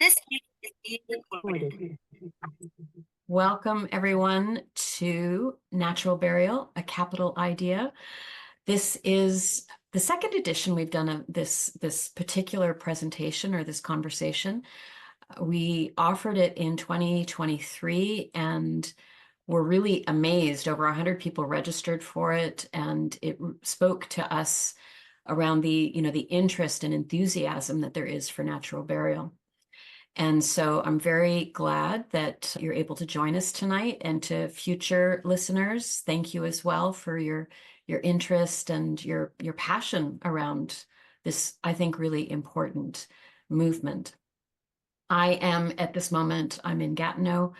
This meeting is being recorded. Welcome, everyone, to Natural Burial, a capital idea. This is the second edition we've done of this particular presentation or this conversation. We offered it in 2023 and we're really amazed. Over 100 people registered for it, and it spoke to us around the interest and enthusiasm that there is for natural burial. And so I'm very glad that you're able to join us tonight, and to future listeners, thank you as well for your interest and your passion around this, I think, really important movement. I am at this moment, I'm in Gatineau,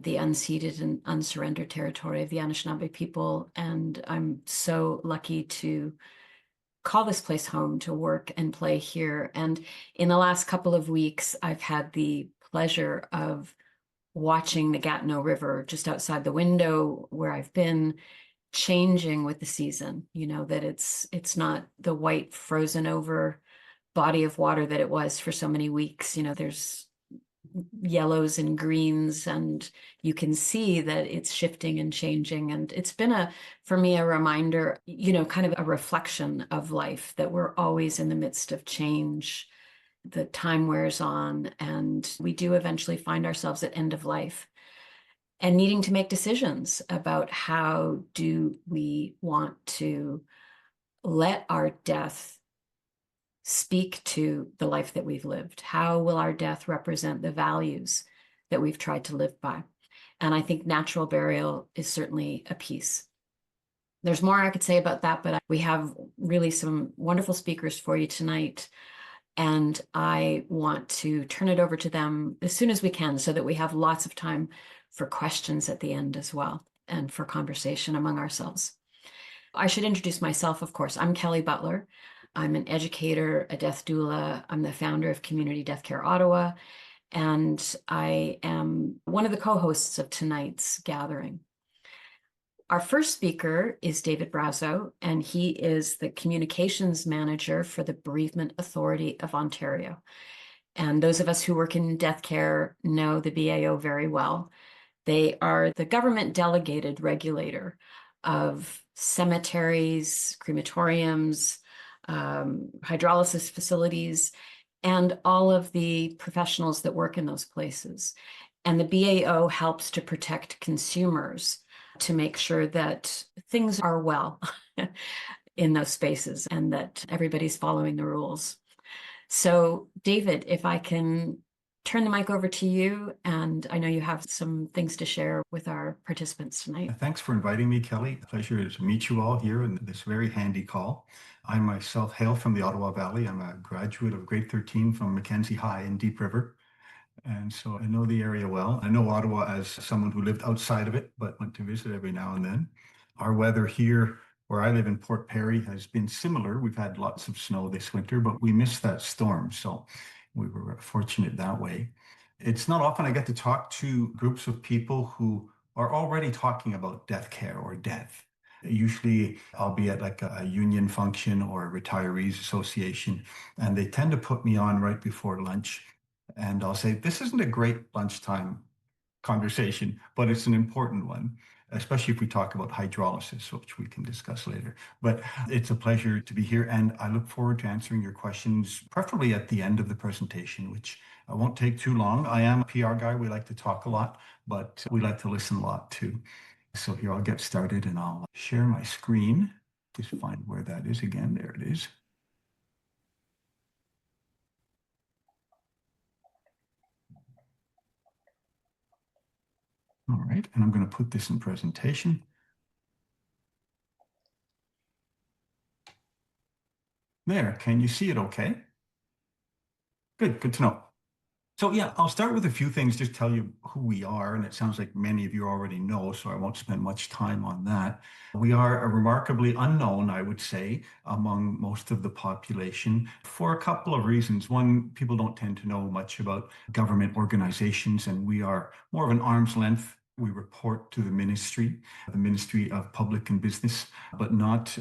the unceded and unsurrendered territory of the Anishinaabe people, and I'm so lucky to call this place home, to work and play here. And in the last couple of weeks, I've had the pleasure of watching the Gatineau River just outside the window where I've been, changing with the season. You know, that it's not the white frozen over body of water that it was for so many weeks. You know, there's yellows and greens, and you can see that it's shifting and changing. And it's been for me, a reminder, kind of a reflection of life, that we're always in the midst of change. The time wears on, and we do eventually find ourselves at end of life and needing to make decisions about how do we want to let our death speak to the life that we've lived. How will our death represent the values that we've tried to live by? And I think natural burial is certainly a piece. There's more I could say about that, but we have really some wonderful speakers for you tonight. And I want to turn it over to them as soon as we can, so that we have lots of time for questions at the end as well, and for conversation among ourselves. I should introduce myself, of course. I'm Kelly Butler. I'm an educator, a death doula. I'm the founder of Community Deathcare Ottawa, and I am one of the co-hosts of tonight's gathering. Our first speaker is David Brazo, and he is the communications manager for the Bereavement Authority of Ontario. And those of us who work in death care know the BAO very well. They are the government delegated regulator of cemeteries, crematoriums, hydrolysis facilities, and all of the professionals that work in those places. And the BAO helps to protect consumers, to make sure that things are well in those spaces and that everybody's following the rules. So, David, if I can turn the mic over to you, and I know you have some things to share with our participants tonight. Thanks for inviting me, Kelly. Pleasure to meet you all here in this very handy call. I myself hail from the Ottawa Valley. I'm a graduate of grade 13 from Mackenzie High in Deep River. And so I know the area well. I know Ottawa as someone who lived outside of it, but went to visit every now and then. Our weather here, where I live in Port Perry, has been similar. We've had lots of snow this winter, but we missed that storm. So we were fortunate that way. It's not often I get to talk to groups of people who are already talking about death care or death. Usually I'll be at like a union function or a retirees association, and they tend to put me on right before lunch. And I'll say, this isn't a great lunchtime conversation, but it's an important one, especially if we talk about hydrolysis, which we can discuss later. But it's a pleasure to be here, and I look forward to answering your questions, preferably at the end of the presentation, which won't take too long. I am a PR guy. We like to talk a lot, but we like to listen a lot too. So here, I'll get started and I'll share my screen. Just find where that is again. There it is. All right, and I'm going to put this in presentation. There, can you see it okay? Good to know. So yeah, I'll start with a few things, just tell you who we are, and it sounds like many of you already know, so I won't spend much time on that. We are a remarkably unknown, I would say, among most of the population for a couple of reasons. One, people don't tend to know much about government organizations, and we are more of an arm's length We report to the Ministry of Public and Business, but not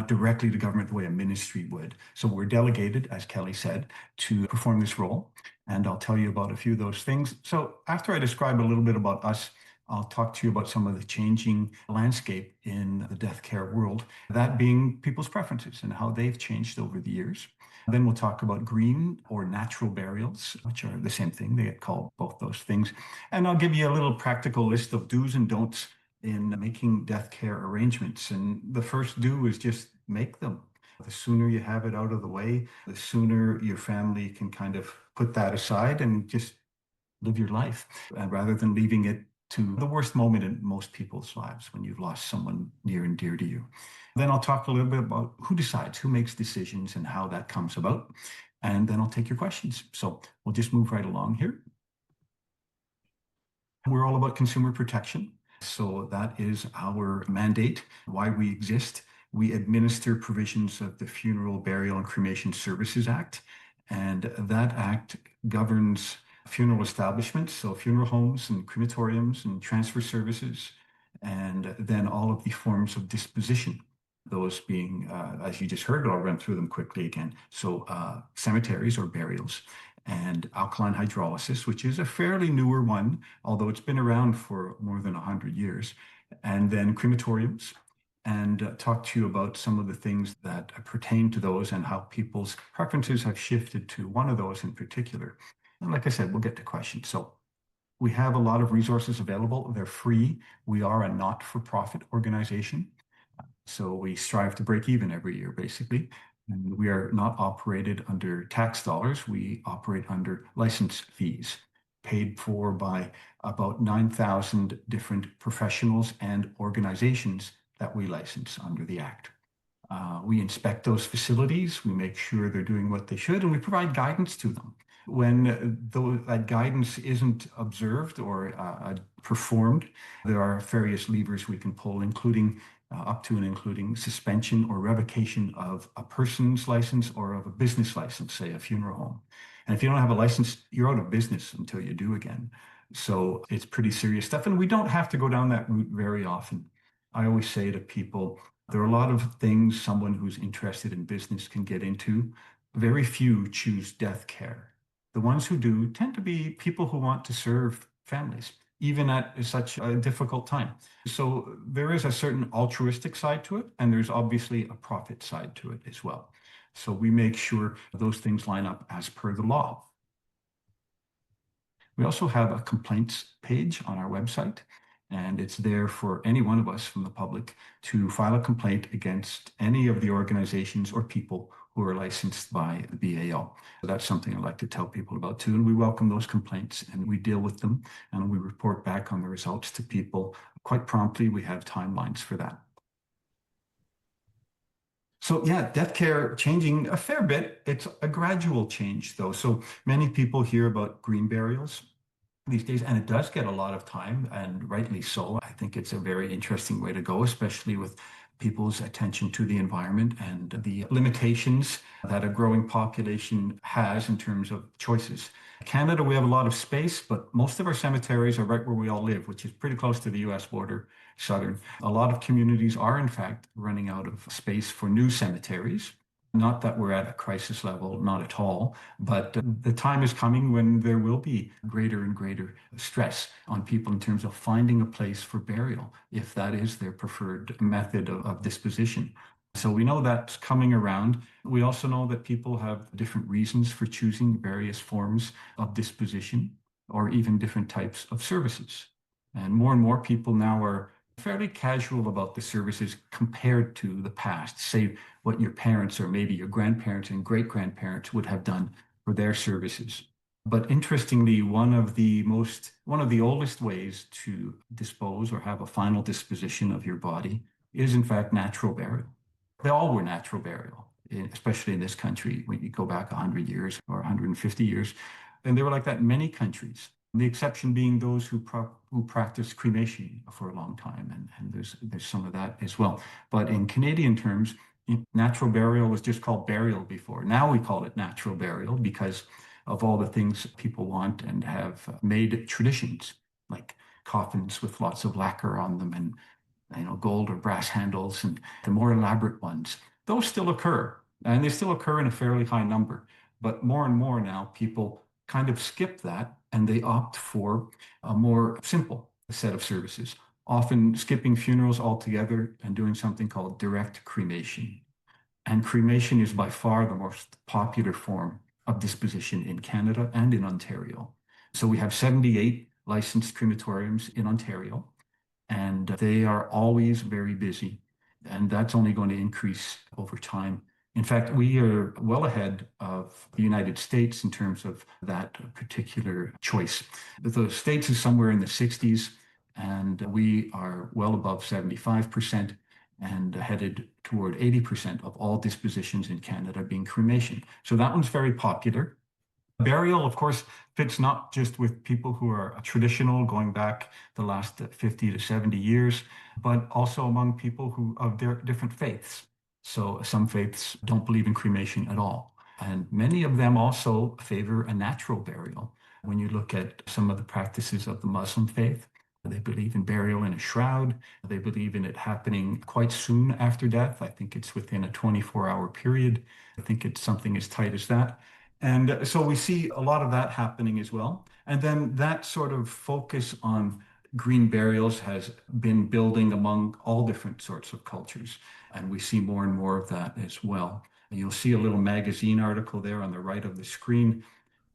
directly to government the way a ministry would. So we're delegated, as Kelly said, to perform this role. And I'll tell you about a few of those things. So after I describe a little bit about us, I'll talk to you about some of the changing landscape in the death care world, that being people's preferences and how they've changed over the years. Then we'll talk about green or natural burials, which are the same thing. They get called both those things. And I'll give you a little practical list of do's and don'ts in making death care arrangements. And the first do is just make them. The sooner you have it out of the way, the sooner your family can kind of put that aside and just live your life, rather than leaving it to the worst moment in most people's lives when you've lost someone near and dear to you. Then I'll talk a little bit about who decides, who makes decisions, and how that comes about. And then I'll take your questions. So we'll just move right along here. We're all about consumer protection. So that is our mandate, why we exist. We administer provisions of the Funeral, Burial, and Cremation Services Act. And that act governs funeral establishments, so funeral homes and crematoriums and transfer services, and then all of the forms of disposition, those being, as you just heard, but I'll run through them quickly again. So cemeteries or burials, and alkaline hydrolysis, which is a fairly newer one, although it's been around for more than 100 years, and then crematoriums, and talk to you about some of the things that pertain to those and how people's preferences have shifted to one of those in particular. And like I said, we'll get to questions. So we have a lot of resources available. They're free. We are a not-for-profit organization. So we strive to break even every year, basically. And we are not operated under tax dollars. We operate under license fees paid for by about 9,000 different professionals and organizations that we license under the Act. We inspect those facilities. We make sure they're doing what they should, and we provide guidance to them. When that guidance isn't observed or performed, there are various levers we can pull, including up to and including suspension or revocation of a person's license or of a business license, say a funeral home. And if you don't have a license, you're out of business until you do again. So it's pretty serious stuff. And we don't have to go down that route very often. I always say to people, there are a lot of things someone who's interested in business can get into. Very few choose death care. The ones who do tend to be people who want to serve families, even at such a difficult time. So there is a certain altruistic side to it, and there's obviously a profit side to it as well. So we make sure those things line up as per the law. We also have a complaints page on our website, and it's there for any one of us from the public to file a complaint against any of the organizations or people who are licensed by the BAO. So that's something I'd like to tell people about too. And we welcome those complaints and we deal with them and we report back on the results to people quite promptly. We have timelines for that. So yeah, death care changing a fair bit. It's a gradual change though. So many people hear about green burials these days, and it does get a lot of time, and rightly so. I think it's a very interesting way to go, especially with people's attention to the environment and the limitations that a growing population has in terms of choices. Canada, we have a lot of space, but most of our cemeteries are right where we all live, which is pretty close to the US border, southern. A lot of communities are, in fact, running out of space for new cemeteries. Not that we're at a crisis level, not at all, but the time is coming when there will be greater and greater stress on people in terms of finding a place for burial, if that is their preferred method of disposition. So we know that's coming around. We also know that people have different reasons for choosing various forms of disposition or even different types of services. And more people now are fairly casual about the services compared to the past, say what your parents or maybe your grandparents and great-grandparents would have done for their services. But interestingly, one of the oldest ways to dispose or have a final disposition of your body is in fact natural burial. They all were natural burial, especially in this country when you go back 100 years or 150 years. And they were like that in many countries. The exception being those who practiced cremation for a long time, and there's some of that as well. But in Canadian terms, natural burial was just called burial before. Now we call it natural burial because of all the things people want and have made traditions, like coffins with lots of lacquer on them and gold or brass handles, and the more elaborate ones. Those still occur, and they still occur in a fairly high number. But more and more now, people kind of skip that and they opt for a more simple set of services, often skipping funerals altogether and doing something called direct cremation. And cremation is by far the most popular form of disposition in Canada and in Ontario. So we have 78 licensed crematoriums in Ontario, and they are always very busy. And that's only going to increase over time. In fact, we are well ahead of the United States in terms of that particular choice. The States is somewhere in the 60s, and we are well above 75% and headed toward 80% of all dispositions in Canada being cremation. So that one's very popular. Burial, of course, fits not just with people who are traditional, going back the last 50 to 70 years, but also among people who of their different faiths. So some faiths don't believe in cremation at all. And many of them also favor a natural burial. When you look at some of the practices of the Muslim faith, they believe in burial in a shroud. They believe in it happening quite soon after death. I think it's within a 24-hour period. I think it's something as tight as that. And so we see a lot of that happening as well. And then that sort of focus on green burials has been building among all different sorts of cultures. And we see more and more of that as well. And you'll see a little magazine article there on the right of the screen.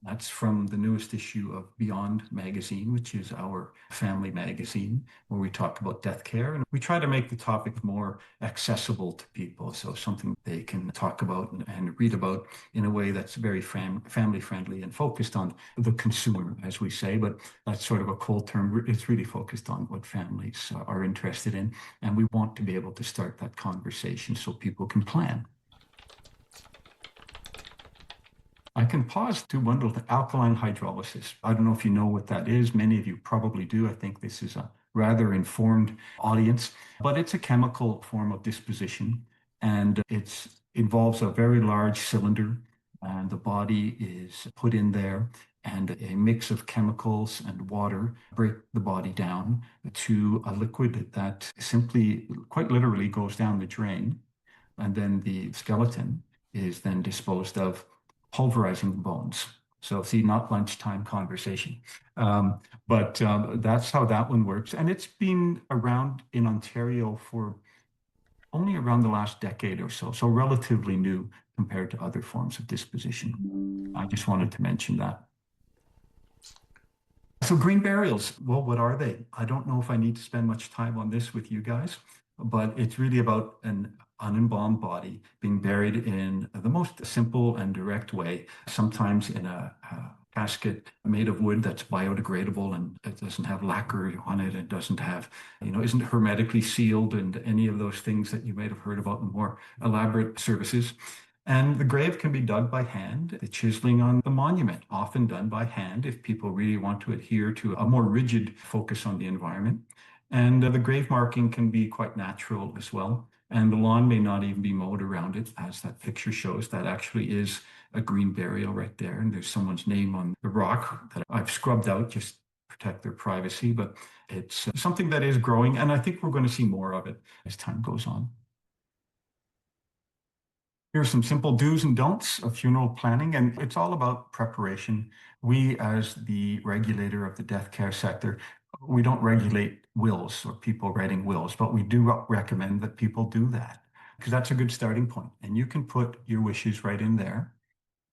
That's from the newest issue of Beyond magazine, which is our family magazine, where we talk about death care. And we try to make the topic more accessible to people. So something they can talk about and read about in a way that's very family friendly and focused on the consumer, as we say. But that's sort of a cold term. It's really focused on what families are interested in. And we want to be able to start that conversation so people can plan. I can pause to wonder the alkaline hydrolysis. I don't know if you know what that is. Many of you probably do. I think this is a rather informed audience, but it's a chemical form of disposition, and it involves a very large cylinder, and the body is put in there, and a mix of chemicals and water break the body down to a liquid that simply, quite literally, goes down the drain, and then the skeleton is then disposed of, pulverizing the bones. So see, not lunchtime conversation. But that's how that one works. And it's been around in Ontario for only around the last decade or so, so relatively new compared to other forms of disposition. I just wanted to mention that. So green burials, well, what are they? I don't know if I need to spend much time on this with you guys, but it's really about an unembalmed body being buried in the most simple and direct way, sometimes in a casket made of wood that's biodegradable and it doesn't have lacquer on it. It doesn't have, isn't hermetically sealed and any of those things that you might have heard about in more elaborate services. And the grave can be dug by hand, the chiseling on the monument, often done by hand if people really want to adhere to a more rigid focus on the environment. And the grave marking can be quite natural as well. And the lawn may not even be mowed around it, as that picture shows. That actually is a green burial right there. And there's someone's name on the rock that I've scrubbed out just to protect their privacy. But it's something that is growing. And I think we're going to see more of it as time goes on. Here are some simple do's and don'ts of funeral planning, and it's all about preparation. We, as the regulator of the death care sector, we don't regulate wills or people writing wills, but we do recommend that people do that because that's a good starting point. And you can put your wishes right in there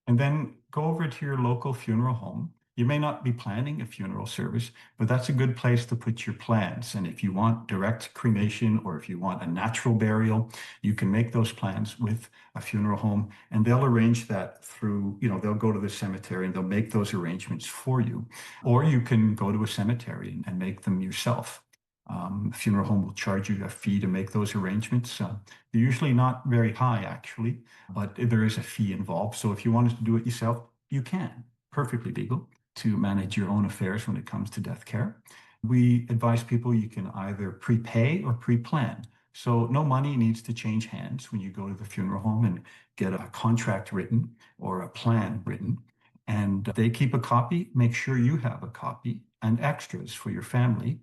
and then go over to your local funeral home. You may not be planning a funeral service, but that's a good place to put your plans. And if you want direct cremation or if you want a natural burial, you can make those plans with a funeral home and they'll arrange that through, they'll go to the cemetery and they'll make those arrangements for you. Or you can go to a cemetery and make them yourself. The funeral home will charge you a fee to make those arrangements. They're usually not very high, actually, but there is a fee involved. So if you wanted to do it yourself, you can. Perfectly legal to manage your own affairs when it comes to death care. We advise people you can either prepay or pre-plan. So no money needs to change hands when you go to the funeral home and get a contract written or a plan written. And they keep a copy. Make sure you have a copy and extras for your family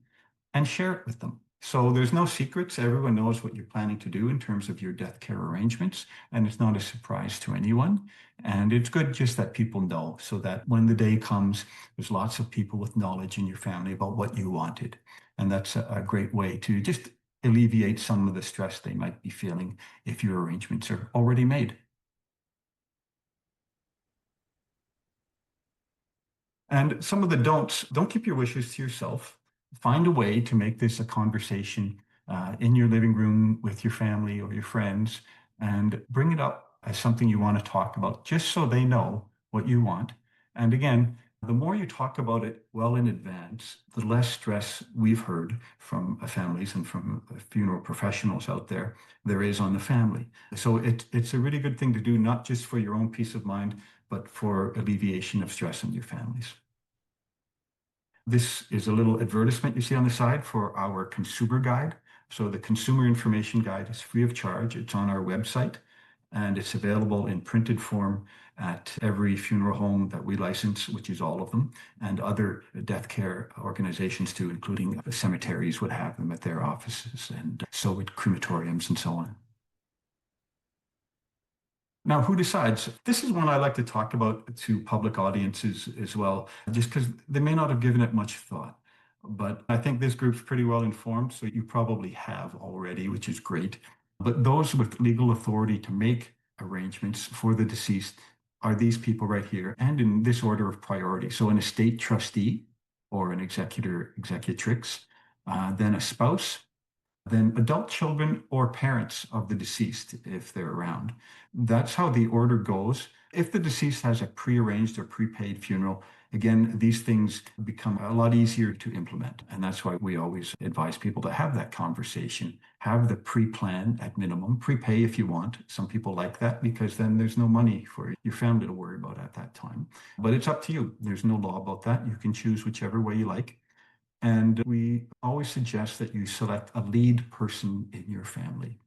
and share it with them. So there's no secrets. Everyone knows what you're planning to do in terms of your death care arrangements, and it's not a surprise to anyone. And it's good just that people know so that when the day comes, there's lots of people with knowledge in your family about what you wanted. And that's a great way to just alleviate some of the stress they might be feeling if your arrangements are already made. And some of the don'ts, don't keep your wishes to yourself. Find a way to make this a conversation in your living room with your family or your friends and bring it up as something you want to talk about, just so they know what you want. And again, the more you talk about it well in advance, the less stress we've heard from families and from funeral professionals out there is on the family. So it's a really good thing to do, not just for your own peace of mind, but for alleviation of stress in your families. This is a little advertisement you see on the side for our consumer guide. So the consumer information guide is free of charge. It's on our website and it's available in printed form at every funeral home that we license, which is all of them, and other death care organizations too, including cemeteries would have them at their offices, and so would crematoriums and so on. Now, who decides? This is one I like to talk about to public audiences as well, just because they may not have given it much thought. But I think this group's pretty well informed, so you probably have already, which is great. But those with legal authority to make arrangements for the deceased are these people right here, and in this order of priority. So an estate trustee or an executor, executrix, then a spouse, then adult children or parents of the deceased, if they're around. That's how the order goes. If the deceased has a prearranged or prepaid funeral, again, these things become a lot easier to implement. And that's why we always advise people to have that conversation, have the pre-plan at minimum, prepay if you want. Some people like that because then there's no money for your family to worry about at that time. But it's up to you. There's no law about that. You can choose whichever way you like. And we always suggest that you select a lead person in your family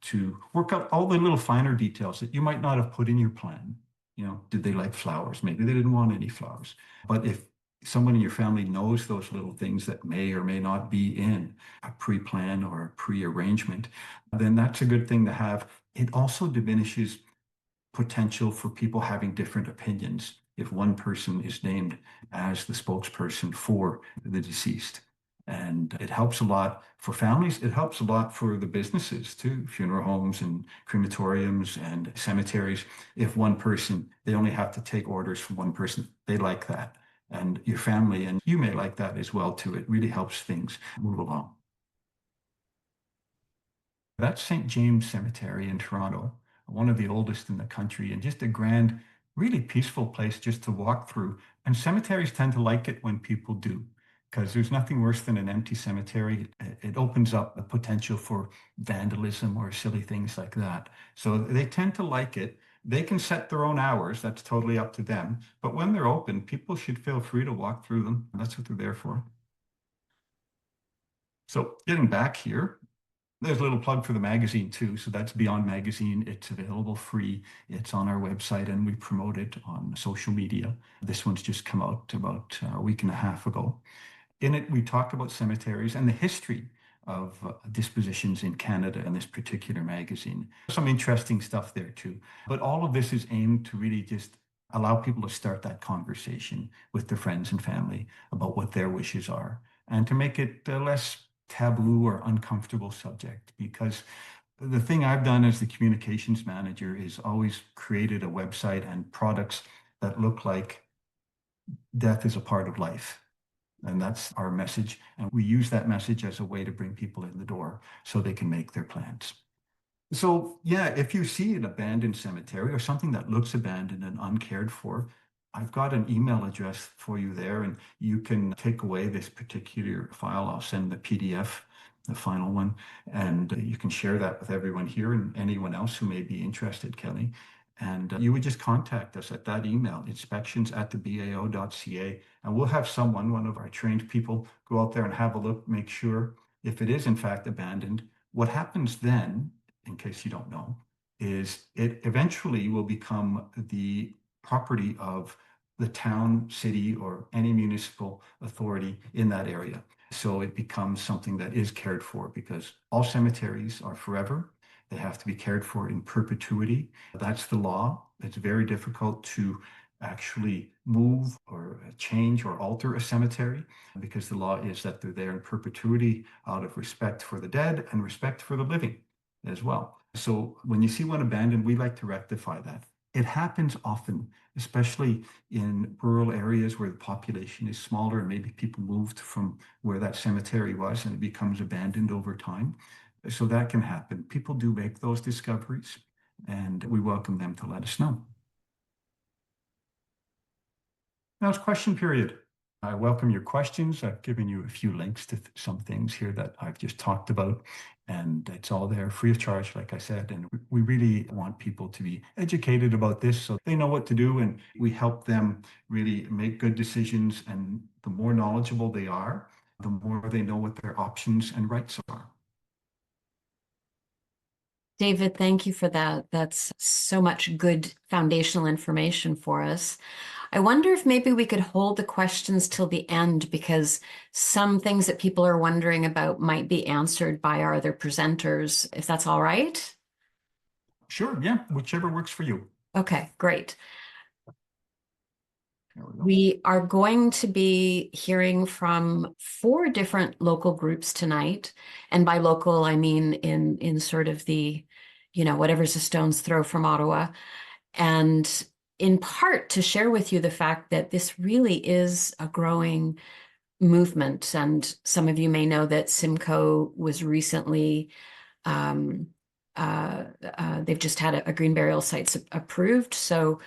to work out all the little finer details that you might not have put in your plan. You know, did they like flowers? Maybe they didn't want any flowers. But if someone in your family knows those little things that may or may not be in a pre-plan or a pre-arrangement, then that's a good thing to have. It also diminishes potential for people having different opinions if one person is named as the spokesperson for the deceased. And it helps a lot for families. It helps a lot for the businesses too, funeral homes and crematoriums and cemeteries. If one person, they only have to take orders from one person, they like that. And your family and you may like that as well too. It really helps things move along. That's St. James Cemetery in Toronto, one of the oldest in the country, and just a grand, really peaceful place just to walk through. And cemeteries tend to like it when people do, because there's nothing worse than an empty cemetery. It opens up a potential for vandalism or silly things like that. So they tend to like it. They can set their own hours. That's totally up to them. But when they're open, people should feel free to walk through them. That's what they're there for. So getting back here, there's a little plug for the magazine too. So that's Beyond Magazine. It's available free. It's on our website and we promote it on social media. This one's just come out about a week and a half ago. In it, we talk about cemeteries and the history of dispositions in Canada in this particular magazine. Some interesting stuff there too. But all of this is aimed to really just allow people to start that conversation with their friends and family about what their wishes are and to make it less taboo or uncomfortable subject. Because the thing I've done as the communications manager is always created a website and products that look like death is a part of life. And that's our message. And we use that message as a way to bring people in the door so they can make their plans. So yeah, if you see an abandoned cemetery or something that looks abandoned and uncared for, I've got an email address for you there, and you can take away this particular file. I'll send the PDF, the final one, and you can share that with everyone here and anyone else who may be interested, Kelly. And you would just contact us at that email, inspections@thebao.ca, and we'll have someone, one of our trained people, go out there and have a look, make sure if it is in fact abandoned. What happens then, in case you don't know, is it eventually will become the property of the town, city, or any municipal authority in that area. So it becomes something that is cared for, because all cemeteries are forever. They have to be cared for in perpetuity. That's the law. It's very difficult to actually move or change or alter a cemetery, because the law is that they're there in perpetuity out of respect for the dead and respect for the living as well. So when you see one abandoned, we like to rectify that. It happens often, especially in rural areas where the population is smaller and maybe people moved from where that cemetery was and it becomes abandoned over time. So that can happen. People do make those discoveries, and we welcome them to let us know. Now it's question period. I welcome your questions. I've given you a few links to some things here that I've just talked about, and it's all there free of charge, like I said. And we really want people to be educated about this so they know what to do, and we help them really make good decisions. And the more knowledgeable they are, the more they know what their options and rights are. David, thank you for that. That's so much good foundational information for us. I wonder if maybe we could hold the questions till the end, because some things that people are wondering about might be answered by our other presenters, if that's all right. Sure, yeah, whichever works for you. Okay, great. There we go. We are going to be hearing from 4 different local groups tonight. And by local, I mean in sort of the, whatever's a stone's throw from Ottawa. And in part to share with you the fact that this really is a growing movement. And some of you may know that Simcoe was recently, they've just had a green burial sites approved. So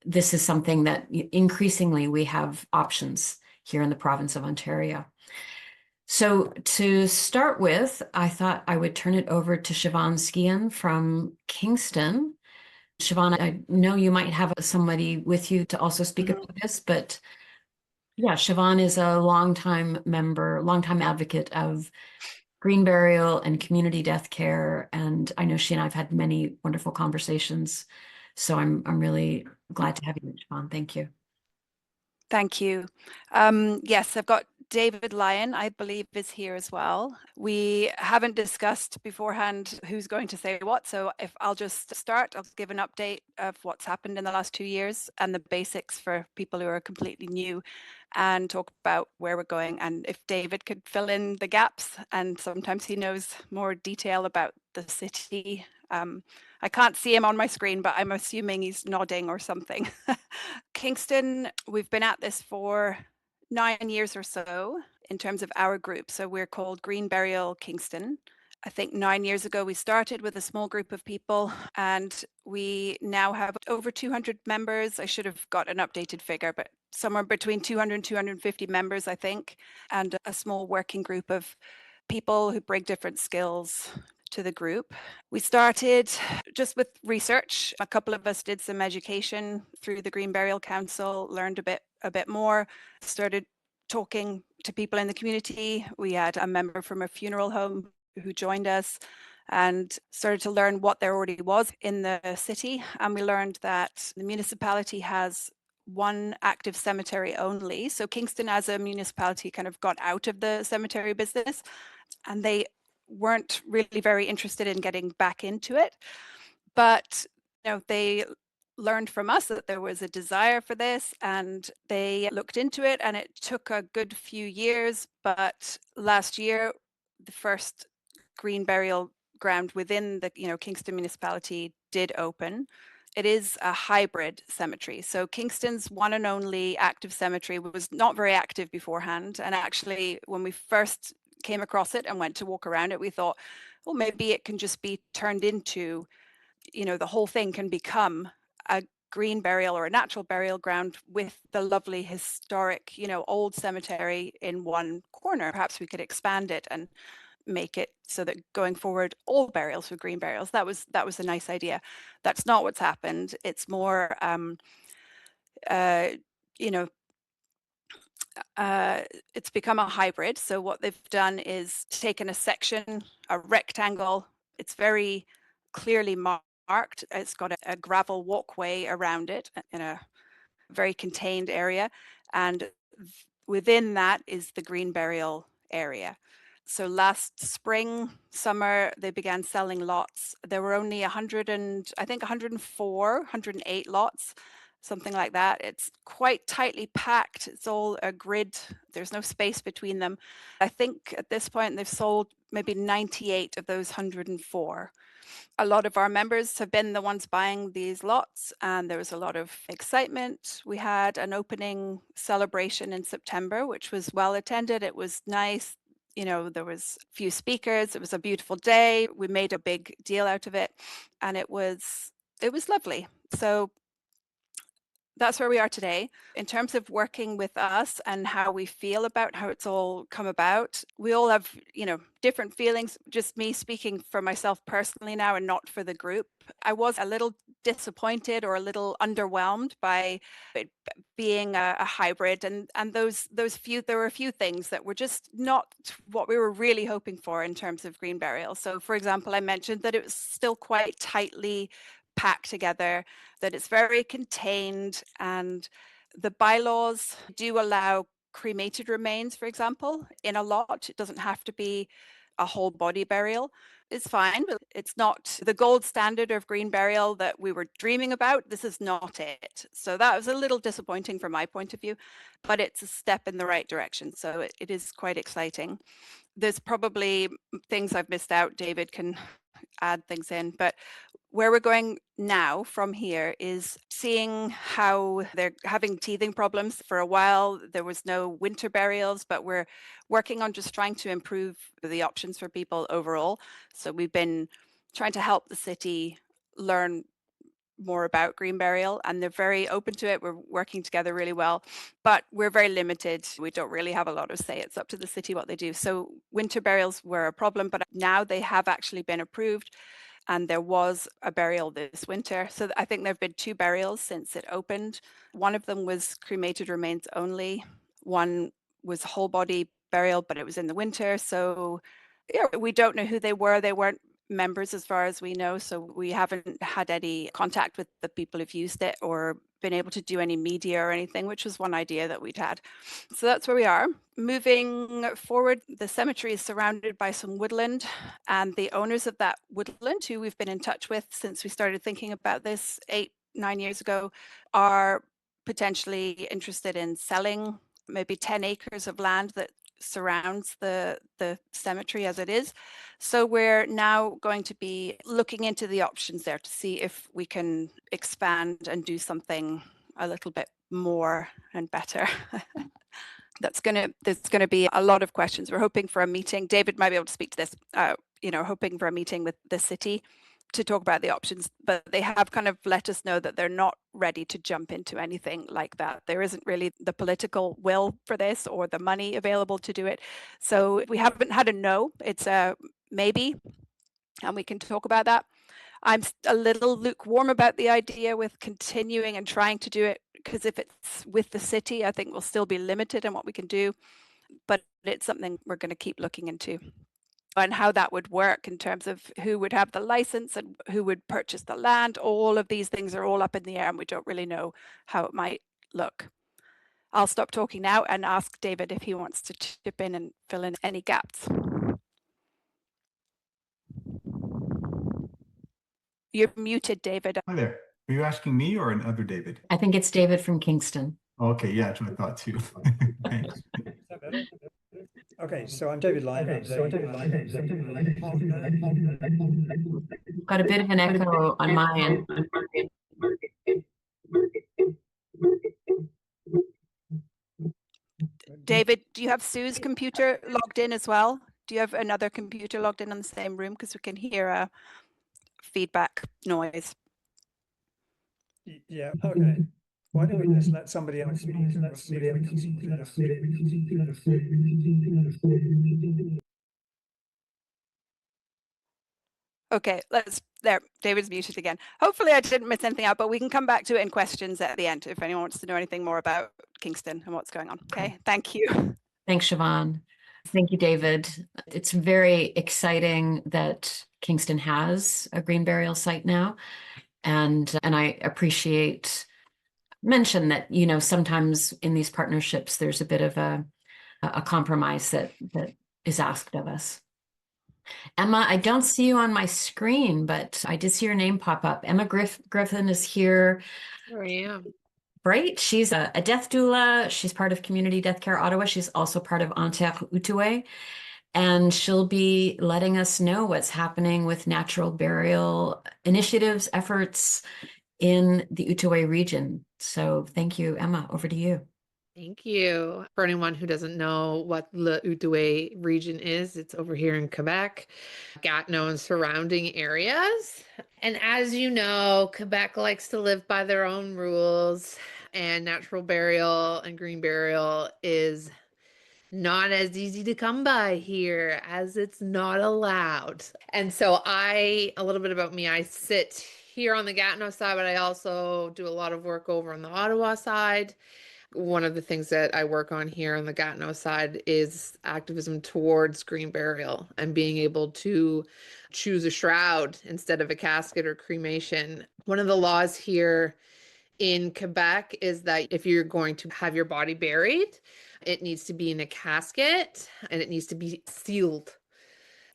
this is something that increasingly we have options here in the province of Ontario. So to start with, I thought I would turn it over to Siobhan Skian from Kingston. Siobhan, I know you might have somebody with you to also speak about this, but yeah, Siobhan is a longtime member, longtime advocate of Green Burial and community death care. And I know she and I've had many wonderful conversations. So I'm really glad to have you, Siobhan. Thank you. Thank you. Yes, I've got David Lyon, I believe, is here as well. We haven't discussed beforehand who's going to say what, so if I'll just start, I'll give an update of what's happened in the last 2 years and the basics for people who are completely new, and talk about where we're going. And if David could fill in the gaps, and sometimes he knows more detail about the city. I can't see him on my screen, but I'm assuming he's nodding or something. Kingston, we've been at this for 9 years or so in terms of our group. So we're called Green Burial Kingston. I think 9 years ago we started with a small group of people, and we now have over 200 members. I should have got an updated figure, but somewhere between 200 and 250 members, I think, and a small working group of people who bring different skills to the group. We started just with research. A couple of us did some education through the Green Burial Council, learned a bit more, started talking to people in the community. We had a member from a funeral home who joined us and started to learn what there already was in the city. And we learned that the municipality has one active cemetery only. So Kingston as a municipality kind of got out of the cemetery business, and they weren't really very interested in getting back into it. But they learned from us that there was a desire for this, and they looked into it, and it took a good few years. But last year, the first green burial ground within the Kingston municipality did open. It is a hybrid cemetery. So Kingston's one and only active cemetery was not very active beforehand. And actually, when we first came across it and went to walk around it, we thought, well, maybe it can just be turned into, the whole thing can become a green burial or a natural burial ground with the lovely historic, old cemetery in one corner. Perhaps we could expand it and make it so that going forward all burials were green burials. That was a nice idea. That's not what's happened. It's more it's become a hybrid. So what they've done is taken a section, a rectangle. It's very clearly marked. It's got a gravel walkway around it in a very contained area. And within that is the Green Burial area. So last spring, summer, they began selling lots. There were only 104, 108 lots, something like that. It's quite tightly packed. It's all a grid. There's no space between them. I think at this point they've sold maybe 98 of those 104. A lot of our members have been the ones buying these lots, and there was a lot of excitement. We had an opening celebration in September, which was well attended. It was nice. You know, there was a few speakers. It was a beautiful day. We made a big deal out of it, and it was lovely. So that's where we are today. In terms of working with us and how we feel about how it's all come about, we all have, you know, different feelings. Just me speaking for myself personally now and not for the group. I was a little disappointed or a little underwhelmed by it being a hybrid, and there were a few things that were just not what we were really hoping for in terms of Green Burial. So, for example, I mentioned that it was still quite tightly packed together, that it's very contained, and the bylaws do allow cremated remains, for example, in a lot. It doesn't have to be a whole body burial. It's fine, but it's not the gold standard of green burial that we were dreaming about. This is not it. So that was a little disappointing from my point of view, but it's a step in the right direction. So it is quite exciting. There's probably things I've missed out. David can add things in, but where we're going now from here is seeing how they're having teething problems. For a while, there was no winter burials, but we're working on just trying to improve the options for people overall. So we've been trying to help the city learn more about green burial, and they're very open to it. We're working together really well, but we're very limited. We don't really have a lot of say. It's up to the city what they do. So winter burials were a problem, but now they have actually been approved, and there was a burial this winter. So I think there have been 2 burials since it opened. One of them was cremated remains only. One was whole body burial, but it was in the winter. So yeah, we don't know who they were. They weren't members as far as we know, so we haven't had any contact with the people who've used it or been able to do any media or anything, which was one idea that we'd had. So that's where we are. Moving forward, the cemetery is surrounded by some woodland, and the owners of that woodland, who we've been in touch with since we started thinking about this 8-9 years ago, are potentially interested in selling maybe 10 acres of land that surrounds the cemetery as it is. So we're now going to be looking into the options there to see if we can expand and do something a little bit more and better. There's going to be a lot of questions. We're hoping for a meeting. David might be able to speak to this. Hoping for a meeting with the city to talk about the options, but they have kind of let us know that they're not ready to jump into anything like that. There isn't really the political will for this or the money available to do it. So we haven't had a no, it's a maybe, and we can talk about that. I'm a little lukewarm about the idea with continuing and trying to do it, because if it's with the city, I think we'll still be limited in what we can do, but it's something we're going to keep looking into. And how that would work in terms of who would have the license and who would purchase the land. All of these things are all up in the air, and we don't really know how it might look. I'll stop talking now and ask David if he wants to chip in and fill in any gaps. You're muted, David. Hi there. Are you asking me or another David? I think it's David from Kingston. Okay, yeah, that's what I thought too. Thanks. Okay, so I'm David Lyon. Got a bit of an echo on my end. David, do you have Sue's computer logged in as well? Do you have another computer logged in the same room? Because we can hear a feedback noise. Yeah, okay. Why don't we just let somebody else speak? Okay, there, David's muted again. Hopefully I didn't miss anything out, but we can come back to it in questions at the end if anyone wants to know anything more about Kingston and what's going on. Okay, thank you. Thanks, Siobhan. Thank you, David. It's very exciting that Kingston has a green burial site now. And I appreciate mention that, sometimes in these partnerships, there's a bit of a compromise that is asked of us. Emma, I don't see you on my screen, but I did see your name pop up. Emma Griffin is here. Here I am. Right. She's a death doula. She's part of Community Deathcare Ottawa. She's also part of Terre Outaouais. And she'll be letting us know what's happening with natural burial initiatives, efforts in the Outaouais region. So thank you, Emma. Over to you. Thank you. For anyone who doesn't know what the Outaouais region is, it's over here in Quebec, Gatineau and surrounding areas. And as you know, Quebec likes to live by their own rules, and natural burial and green burial is not as easy to come by here as it's not allowed. And so a little bit about me, I sit here on the Gatineau side, but I also do a lot of work over on the Ottawa side. One of the things that I work on here on the Gatineau side is activism towards green burial and being able to choose a shroud instead of a casket or cremation. One of the laws here in Quebec is that if you're going to have your body buried, it needs to be in a casket and it needs to be sealed.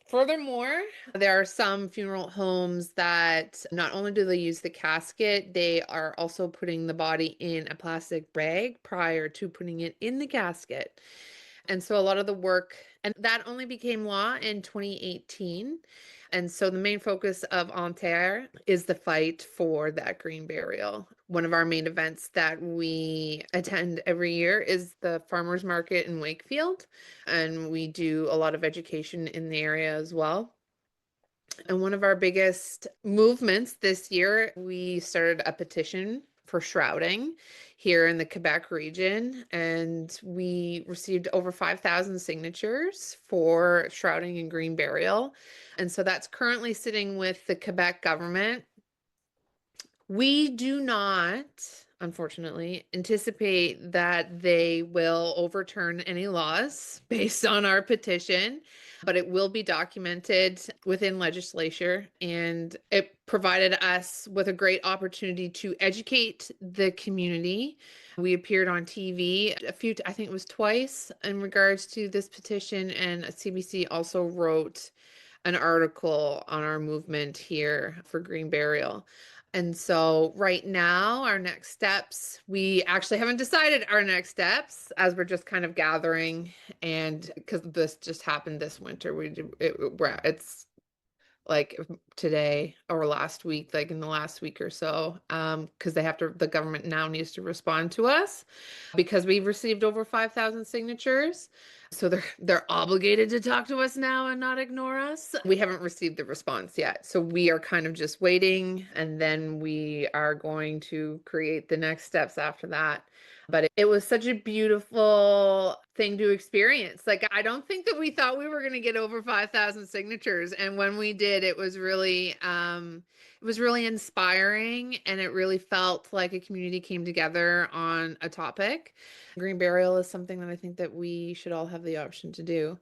Furthermore, there are some funeral homes that not only do they use the casket, they are also putting the body in a plastic bag prior to putting it in the casket. And so a lot of the work, and that only became law in 2018. And so the main focus of Ontario is the fight for that green burial. One of our main events that we attend every year is the farmers market in Wakefield. And we do a lot of education in the area as well. And one of our biggest movements this year, we started a petition for shrouding here in the Quebec region, and we received over 5,000 signatures for shrouding and green burial. And so that's currently sitting with the Quebec government. We do not, unfortunately, anticipate that they will overturn any laws based on our petition, but it will be documented within legislature, and it provided us with a great opportunity to educate the community. We appeared on TV I think it was twice in regards to this petition, and CBC also wrote an article on our movement here for green burial. And so right now, our next steps, we actually haven't decided our next steps as we're just kind of gathering, and because this just happened this winter, it's like today or last week, like in the last week or so, because the government now needs to respond to us because we've received over 5,000 signatures. So they're obligated to talk to us now and not ignore us. We haven't received the response yet. So we are kind of just waiting, and then we are going to create the next steps after that. But it was such a beautiful thing to experience. Like, I don't think that we thought we were going to get over 5,000 signatures. And when we did, it was really inspiring, and it really felt like a community came together on a topic. Green burial is something that I think that we should all have the option to do.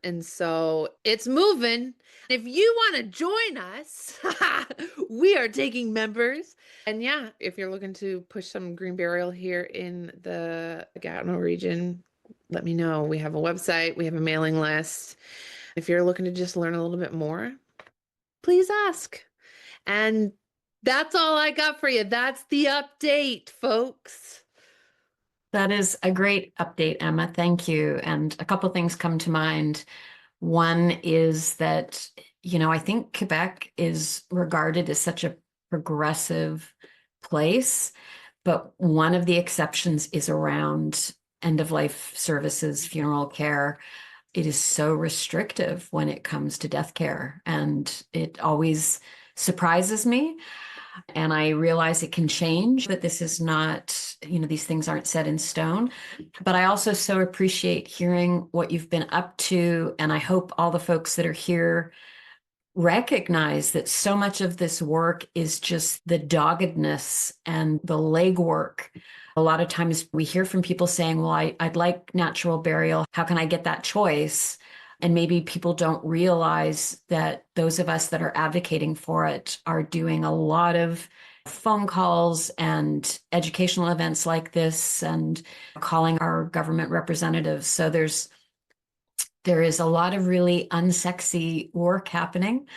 And so it's moving. If you want to join us, we are taking members. And yeah, if you're looking to push some green burial here in the Gatineau region, let me know. We have a website, we have a mailing list. If you're looking to just learn a little bit more, please ask. And that's all I got for you. That's the update, folks. That is a great update, Emma. Thank you. And a couple things come to mind. One is that, I think Quebec is regarded as such a progressive place, but one of the exceptions is around end-of-life services, funeral care. It is so restrictive when it comes to death care, and it always surprises me. And I realize it can change, that this is not, these things aren't set in stone. But I also so appreciate hearing what you've been up to. And I hope all the folks that are here recognize that so much of this work is just the doggedness and the legwork. A lot of times we hear from people saying, well, I'd like natural burial. How can I get that choice? And maybe people don't realize that those of us that are advocating for it are doing a lot of phone calls and educational events like this and calling our government representatives. So there is a lot of really unsexy work happening,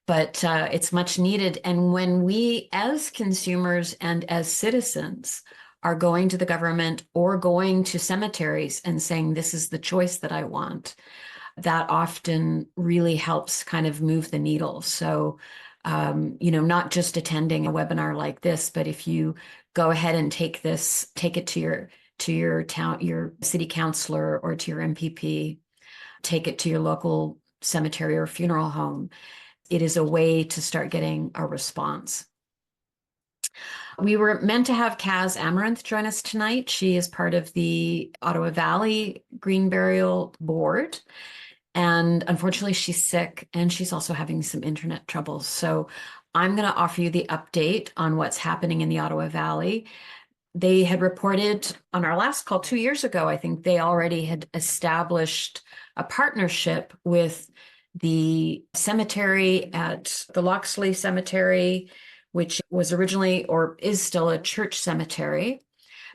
but it's much needed. And when we as consumers and as citizens are going to the government or going to cemeteries and saying, this is the choice that I want, that often really helps kind of move the needle. So, not just attending a webinar like this, but if you go ahead and take it to your town, your city councillor, or to your MPP, take it to your local cemetery or funeral home, it is a way to start getting a response. We were meant to have Kaz Amaranth join us tonight. She is part of the Ottawa Valley Green Burial Board. And unfortunately, she's sick and she's also having some internet troubles. So I'm going to offer you the update on what's happening in the Ottawa Valley. They had reported on our last call 2 years ago, I think they already had established a partnership with the cemetery at the Loxley Cemetery, which was originally or is still a church cemetery,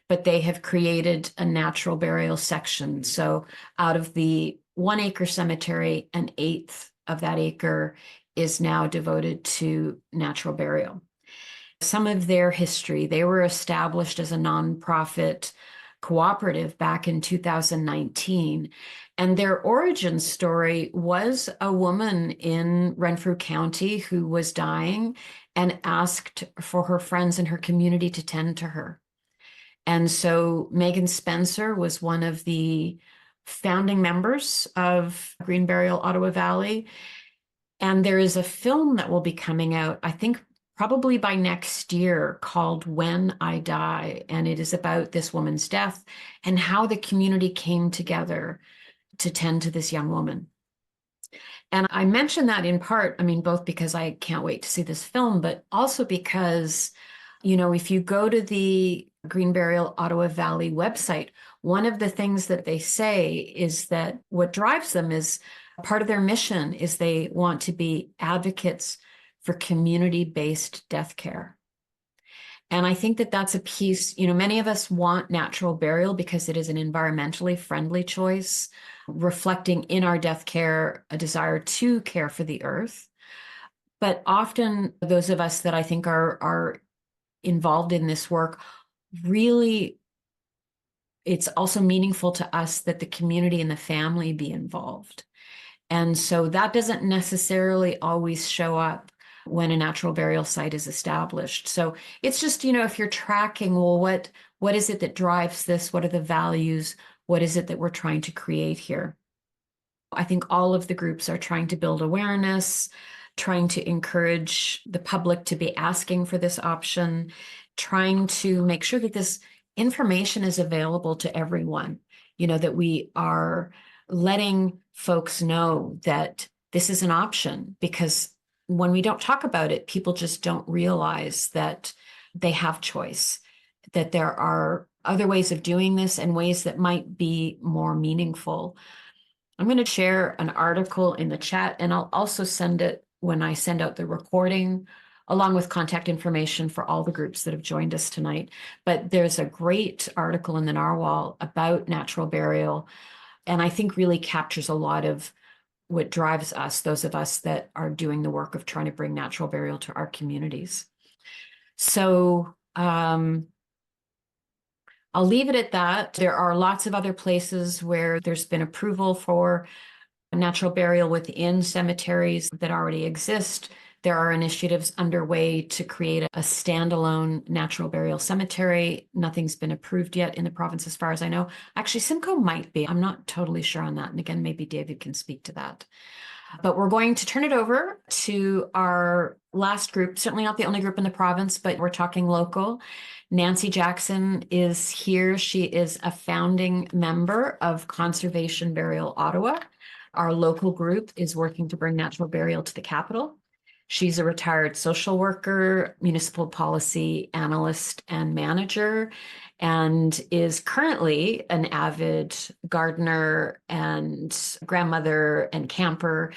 but they have created a natural burial section. So out of the 1 acre cemetery, 1/8 of that acre is now devoted to natural burial. Some of their history, they were established as a nonprofit cooperative back in 2019. And their origin story was a woman in Renfrew County who was dying and asked for her friends in her community to tend to her. And so Megan Spencer was one of the founding members of Green Burial Ottawa Valley. And there is a film that will be coming out, I think probably by next year, called When I Die. And it is about this woman's death and how the community came together to tend to this young woman. And I mention that in part, both because I can't wait to see this film, but also because, if you go to the Green Burial Ottawa Valley website, one of the things that they say is that what drives them is part of their mission is they want to be advocates for community-based death care. And I think that that's a piece, many of us want natural burial because it is an environmentally friendly choice, reflecting in our death care a desire to care for the earth. But often those of us that I think are involved in this work, really, it's also meaningful to us that the community and the family be involved. And so that doesn't necessarily always show up when a natural burial site is established. So it's just, if you're tracking, well, what is it that drives this? What are the values? What is it that we're trying to create here? I think all of the groups are trying to build awareness, trying to encourage the public to be asking for this option, trying to make sure that this information is available to everyone, that we are letting folks know that this is an option, because when we don't talk about it, people just don't realize that they have choice, that there are other ways of doing this and ways that might be more meaningful. I'm going to share an article in the chat, and I'll also send it when I send out the recording, along with contact information for all the groups that have joined us tonight. But there's a great article in the Narwhal about natural burial, and I think really captures a lot of what drives us, those of us that are doing the work of trying to bring natural burial to our communities. So I'll leave it at that. There are lots of other places where there's been approval for natural burial within cemeteries that already exist. There are initiatives underway to create a standalone natural burial cemetery. Nothing's been approved yet in the province as far as I know. Actually, Simcoe might be. I'm not totally sure on that. And again, maybe David can speak to that. But we're going to turn it over to our last group, certainly not the only group in the province, but we're talking local. Nancy Jackson is here. She is a founding member of Conservation Burial Ottawa. Our local group is working to bring natural burial to the capital. She's a retired social worker, municipal policy analyst, and manager, and is currently an avid gardener and grandmother and camper.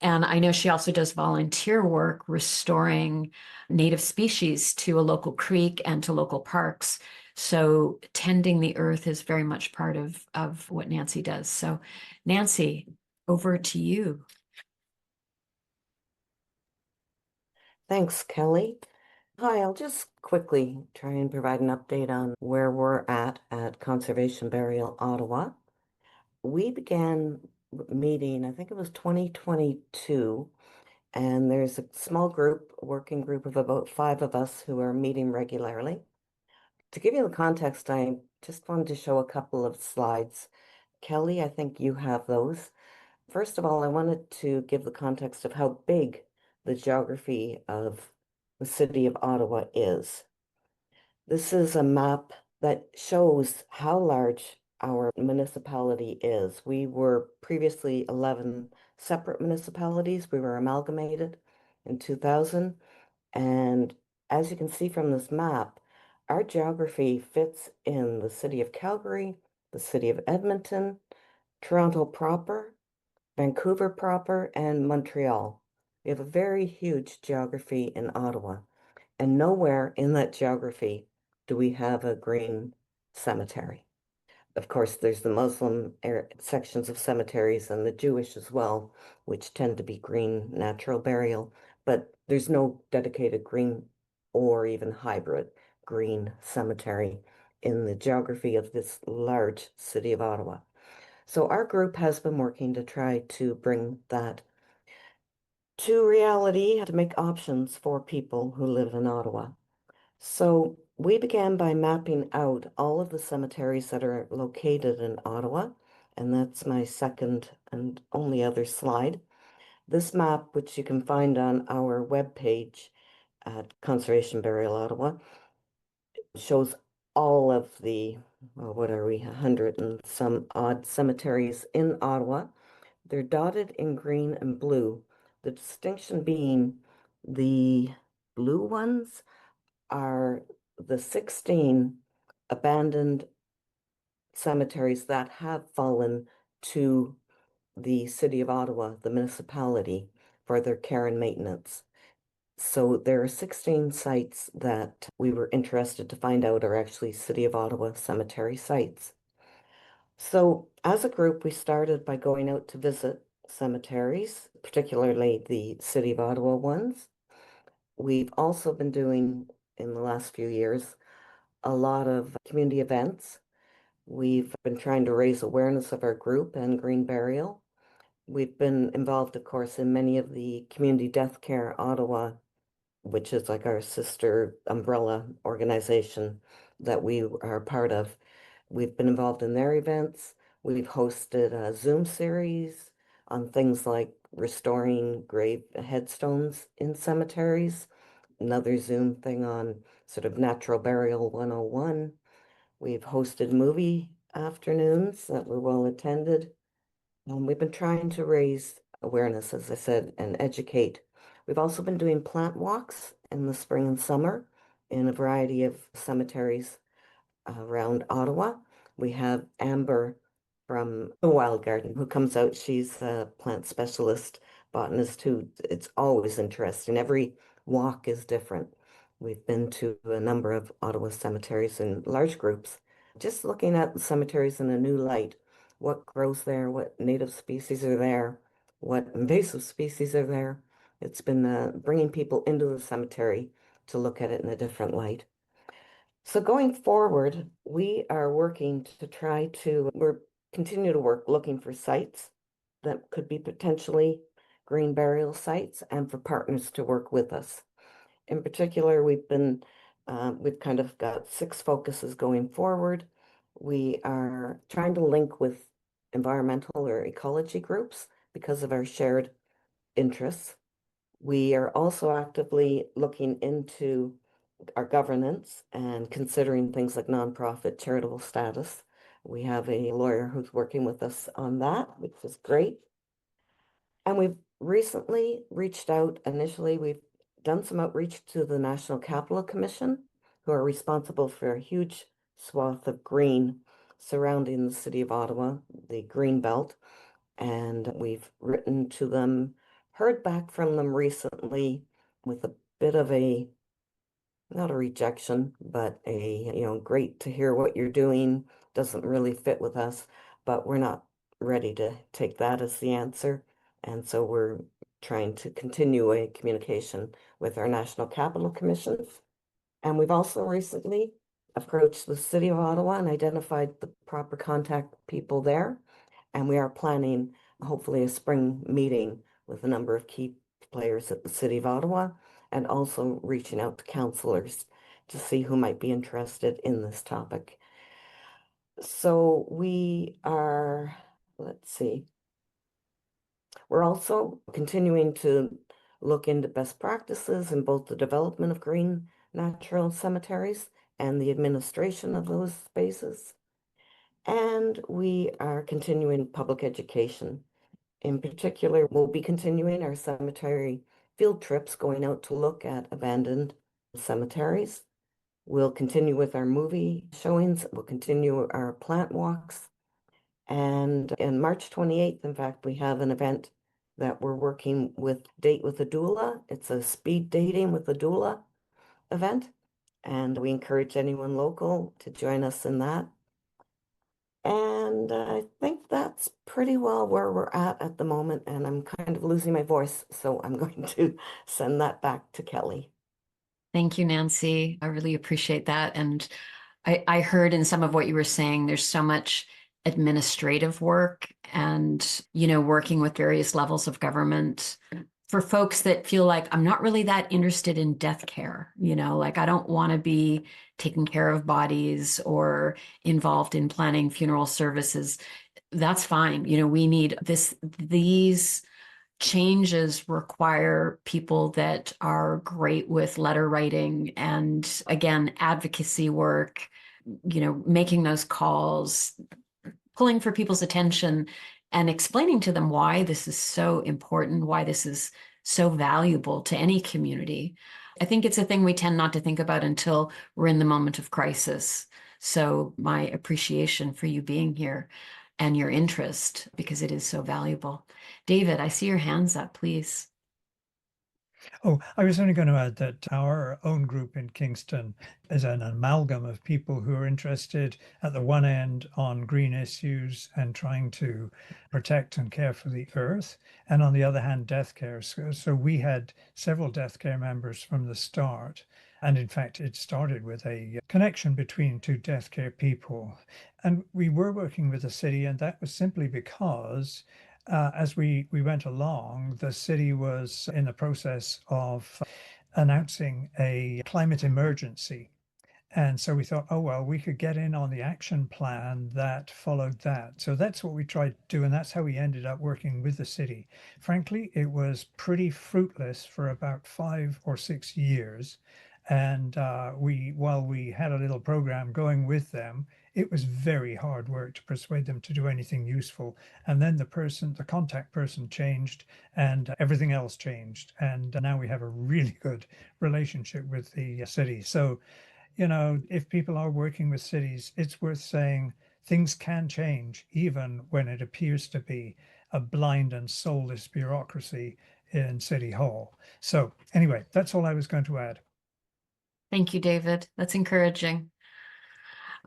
And I know she also does volunteer work restoring native species to a local creek and to local parks. So tending the earth is very much part of what Nancy does. So Nancy, over to you. Thanks, Kelly. Hi, I'll just quickly try and provide an update on where we're at Conservation Burial Ottawa. We began meeting, I think it was 2022, and there's a small group, a working group of about 5 of us who are meeting regularly. To give you the context, I just wanted to show a couple of slides. Kelly, I think you have those. First of all, I wanted to give the context of how big the geography of the city of Ottawa is. This is a map that shows how large our municipality is. We were previously 11 separate municipalities. We were amalgamated in 2000. And as you can see from this map, our geography fits in the city of Calgary, the city of Edmonton, Toronto proper, Vancouver proper, and Montreal. We have a very huge geography in Ottawa, and nowhere in that geography do we have a green cemetery. Of course, there's the Muslim sections of cemeteries and the Jewish as well, which tend to be green natural burial, but there's no dedicated green or even hybrid green cemetery in the geography of this large city of Ottawa. So our group has been working to try to bring that to reality, to make options for people who live in Ottawa. So we began by mapping out all of the cemeteries that are located in Ottawa, and that's my second and only other slide. This map, which you can find on our webpage at Conservation Burial Ottawa, shows all of the, well, what are we, 100 and some odd cemeteries in Ottawa. They're dotted in green and blue. The distinction being the blue ones are the 16 abandoned cemeteries that have fallen to the city of Ottawa, the municipality, for their care and maintenance. So there are 16 sites that we were interested to find out are actually City of Ottawa cemetery sites. So as a group, we started by going out to visit cemeteries, particularly the City of Ottawa ones. We've also been doing, in the last few years, a lot of community events. We've been trying to raise awareness of our group and Green Burial. We've been involved, of course, in many of the Community Deathcare Ottawa, which is like our sister umbrella organization that we are part of. We've been involved in their events. We've hosted a Zoom series on things like restoring grave headstones in cemeteries, another Zoom thing on sort of natural burial 101. We've hosted movie afternoons that were well attended. We've been trying to raise awareness, as I said, and educate. We've also been doing plant walks in the spring and summer in a variety of cemeteries around Ottawa. We have Amber from the Wild Garden who comes out. She's a plant specialist, botanist who it's always interesting. Every walk is different. We've been to a number of Ottawa cemeteries in large groups, just looking at the cemeteries in a new light. What grows there, what native species are there, what invasive species are there. It's been bringing people into the cemetery to look at it in a different light. So going forward, we are working to try to, we're continue to work looking for sites that could be potentially green burial sites and for partners to work with us. In particular, we've kind of got 6 focuses going forward. We are trying to link with environmental or ecology groups because of our shared interests. We are also actively looking into our governance and considering things like nonprofit charitable status. We have a lawyer who's working with us on that, which is great. And we've recently reached out. Initially, we've done some outreach to the National Capital Commission, who are responsible for a huge swath of green surrounding the city of Ottawa, the green belt. And we've written to them, heard back from them recently with a bit of a, not a rejection, but a, great to hear what you're doing, doesn't really fit with us, but we're not ready to take that as the answer. And so we're trying to continue a communication with our National Capital Commission. And we've also recently approached the City of Ottawa and identified the proper contact people there. And we are planning hopefully a spring meeting with a number of key players at the City of Ottawa, and also reaching out to councillors to see who might be interested in this topic. So we are, let's see, we're also continuing to look into best practices in both the development of green natural cemeteries and the administration of those spaces. And we are continuing public education. In particular, we'll be continuing our cemetery field trips, going out to look at abandoned cemeteries. We'll continue with our movie showings. We'll continue our plant walks. And in March 28th, in fact, we have an event that we're working with, Date with a Doula. It's a speed dating with a doula event. And we encourage anyone local to join us in that. And I think that's pretty well where we're at the moment. And I'm kind of losing my voice, so I'm going to send that back to Kelly. Thank you, Nancy. I really appreciate that. And I heard in some of what you were saying, there's so much administrative work and, working with various levels of government for folks that feel like I'm not really that interested in death care, like I don't want to be taking care of bodies or involved in planning funeral services. That's fine. We need these changes require people that are great with letter writing and, again, advocacy work, making those calls, pulling for people's attention and explaining to them why this is so important, why this is so valuable to any community. I think it's a thing we tend not to think about until we're in the moment of crisis. So my appreciation for you being here and your interest, because it is so valuable. David, I see your hands up, please. Oh, I was only going to add that our own group in Kingston is an amalgam of people who are interested at the one end on green issues and trying to protect and care for the earth, and on the other hand, death care. So we had several death care members from the start. And in fact, it started with a connection between two death care people. And we were working with the city, and that was simply because as we went along, the city was in the process of announcing a climate emergency. And so we thought, oh, well, we could get in on the action plan that followed that. So that's what we tried to do. And that's how we ended up working with the city. Frankly, it was pretty fruitless for about 5 or 6 years. And while we had a little program going with them, it was very hard work to persuade them to do anything useful. And then the contact person changed and everything else changed. And now we have a really good relationship with the city. So, if people are working with cities, it's worth saying things can change even when it appears to be a blind and soulless bureaucracy in City Hall. So anyway, that's all I was going to add. Thank you, David. That's encouraging.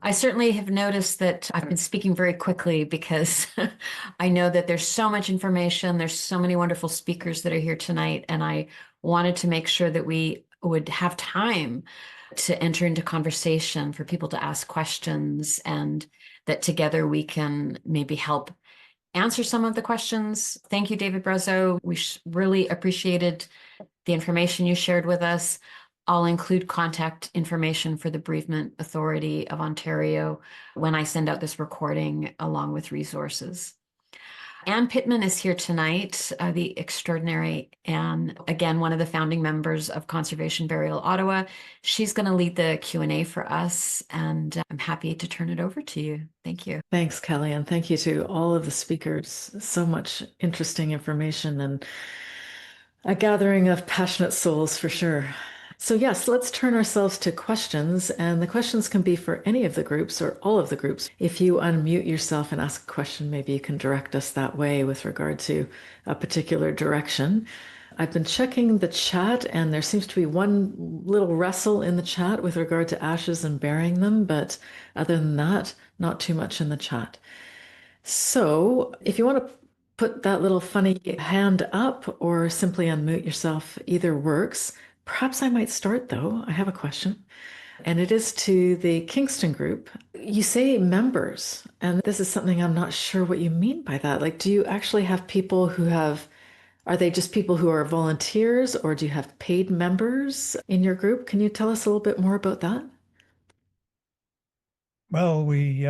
I certainly have noticed that I've been speaking very quickly because I know that there's so much information. There's so many wonderful speakers that are here tonight. And I wanted to make sure that we would have time to enter into conversation for people to ask questions, and that together we can maybe help answer some of the questions. Thank you, David Brazeau. We really appreciated the information you shared with us. I'll include contact information for the Bereavement Authority of Ontario when I send out this recording, along with resources. Ann Pittman is here tonight, the extraordinary Ann, again, one of the founding members of Conservation Burial Ottawa. She's going to lead the Q&A for us, and I'm happy to turn it over to you. Thank you. Thanks, Kelly, and thank you to all of the speakers. So much interesting information and a gathering of passionate souls for sure. So yes, let's turn ourselves to questions, and the questions can be for any of the groups or all of the groups. If you unmute yourself and ask a question, maybe you can direct us that way with regard to a particular direction. I've been checking the chat, and there seems to be one little wrestle in the chat with regard to ashes and burying them, but other than that, not too much in the chat. So if you want to put that little funny hand up or simply unmute yourself, either works. Perhaps I might start though. I have a question, and it is to the Kingston group. You say members, and this is something I'm not sure what you mean by that. Like, do you actually have people who are they just people who are volunteers, or do you have paid members in your group? Can you tell us a little bit more about that? Well, we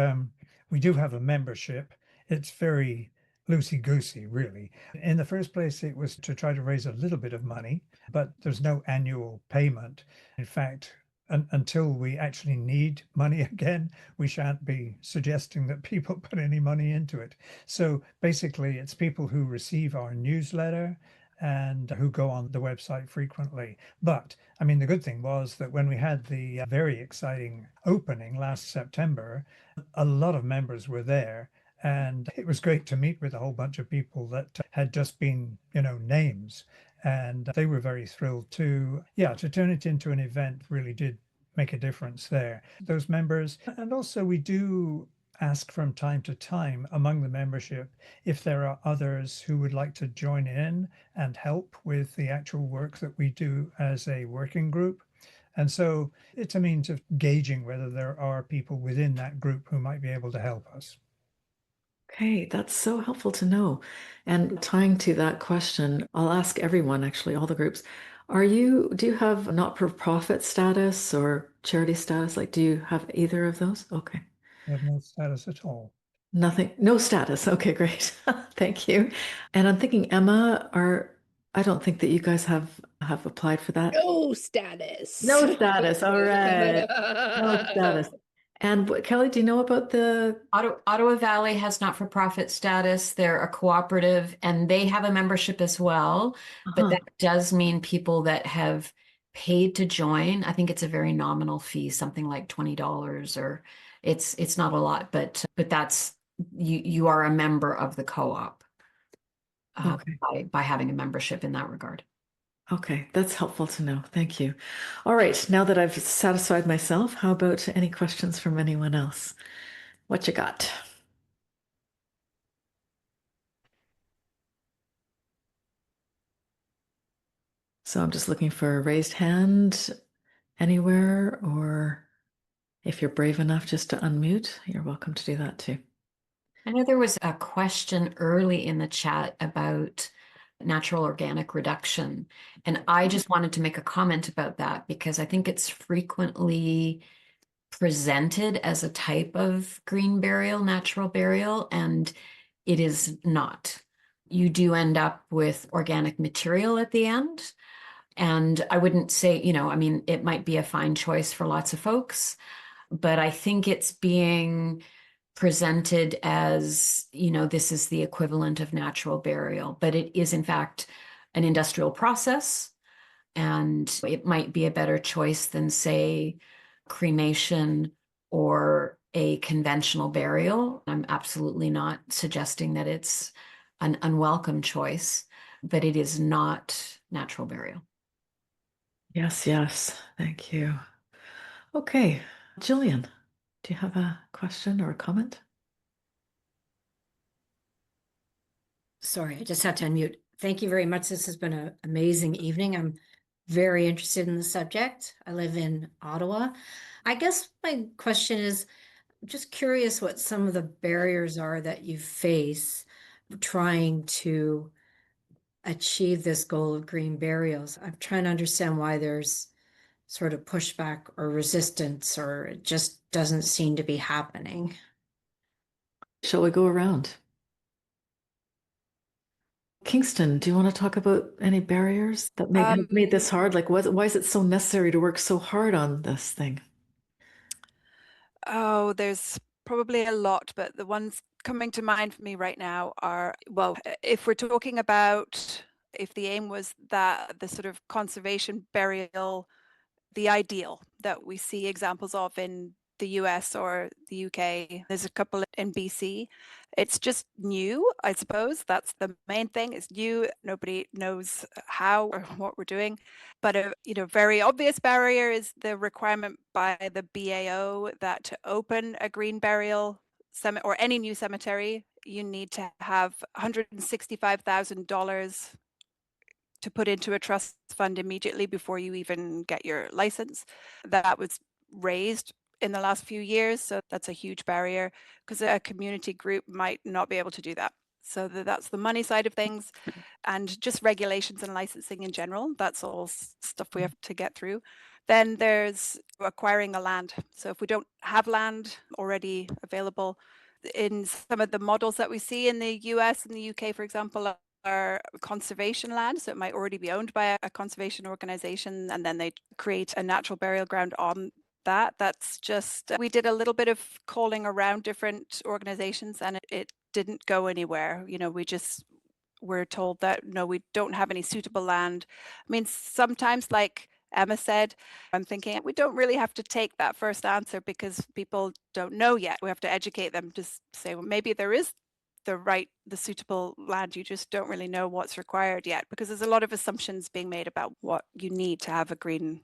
do have a membership. It's very loosey-goosey, really. In the first place, it was to try to raise a little bit of money, but there's no annual payment. In fact, until we actually need money again, we shan't be suggesting that people put any money into it. So basically, it's people who receive our newsletter and who go on the website frequently. But I mean, the good thing was that when we had the very exciting opening last September, a lot of members were there. And it was great to meet with a whole bunch of people that had just been, names. And they were very thrilled to, yeah, to turn it into an event really did make a difference there. Those members. And also, we do ask from time to time among the membership if there are others who would like to join in and help with the actual work that we do as a working group. And so it's a means of gauging whether there are people within that group who might be able to help us. Okay, that's so helpful to know. And tying to that question, I'll ask everyone, actually, all the groups, do you have not-for-profit status or charity status? Like, do you have either of those? Okay. We have no status at all. Nothing, no status. Okay, great. Thank you. And I'm thinking, Emma, I don't think that you guys have applied for that. No status. No status. All right. No status. And Kelly, do you know about the Ottawa Valley has not-for-profit status. They're a cooperative and they have a membership as well. But that does mean people that have paid to join. I think it's a very nominal fee, something like $20, or it's not a lot, but that's you are a member of the co-op by having a membership in that regard. Okay, that's helpful to know. Thank you. All right, now that I've satisfied myself, how about any questions from anyone else? What you got? So I'm just looking for a raised hand anywhere, or if you're brave enough just to unmute, you're welcome to do that too. I know there was a question early in the chat about natural organic reduction, and I just wanted to make a comment about that because I think it's frequently presented as a type of green burial, natural burial, and it is not. You do end up with organic material at the end. And I wouldn't say, I mean, it might be a fine choice for lots of folks, but I think it's being presented as, this is the equivalent of natural burial, but it is in fact an industrial process. And it might be a better choice than, say, cremation or a conventional burial. I'm absolutely not suggesting that it's an unwelcome choice, but it is not natural burial. Yes, yes. Thank you. Okay, Jillian, do you have a question or a comment? Sorry, I just had to unmute. Thank you very much. This has been an amazing evening. I'm very interested in the subject. I live in Ottawa. I guess my question is, I'm just curious what some of the barriers are that you face trying to achieve this goal of green burials. I'm trying to understand why there's sort of pushback or resistance, or it just doesn't seem to be happening. Shall we go around? Kingston, do you want to talk about any barriers that have made this hard? Like, why is it so necessary to work so hard on this thing? Oh, there's probably a lot, but the ones coming to mind for me right now are, well, if we're talking about if the aim was that the sort of conservation burial the ideal that we see examples of in the US or the UK. There's a couple in BC. It's just new, I suppose. That's the main thing. It's new. Nobody knows how or what we're doing. But a very obvious barrier is the requirement by the BAO that to open a green burial cemetery or any new cemetery, you need to have $165,000 to put into a trust fund immediately before you even get your license. That was raised in the last few years, so that's a huge barrier because a community group might not be able to do that. So that's the money side of things, and just regulations and licensing in general. That's all stuff we have to get through. Then there's acquiring a land. So if we don't have land already available, in some of the models that we see in the US and the UK, for example, are conservation land. So it might already be owned by a conservation organization, and then they create a natural burial ground on that. That's just, we did a little bit of calling around different organizations, and it didn't go anywhere. We're told that, no, we don't have any suitable land. I mean, sometimes, like Emma said, I'm thinking we don't really have to take that first answer because people don't know yet. We have to educate them to say, well, maybe there is the suitable land. You just don't really know what's required yet, because there's a lot of assumptions being made about what you need to have a green,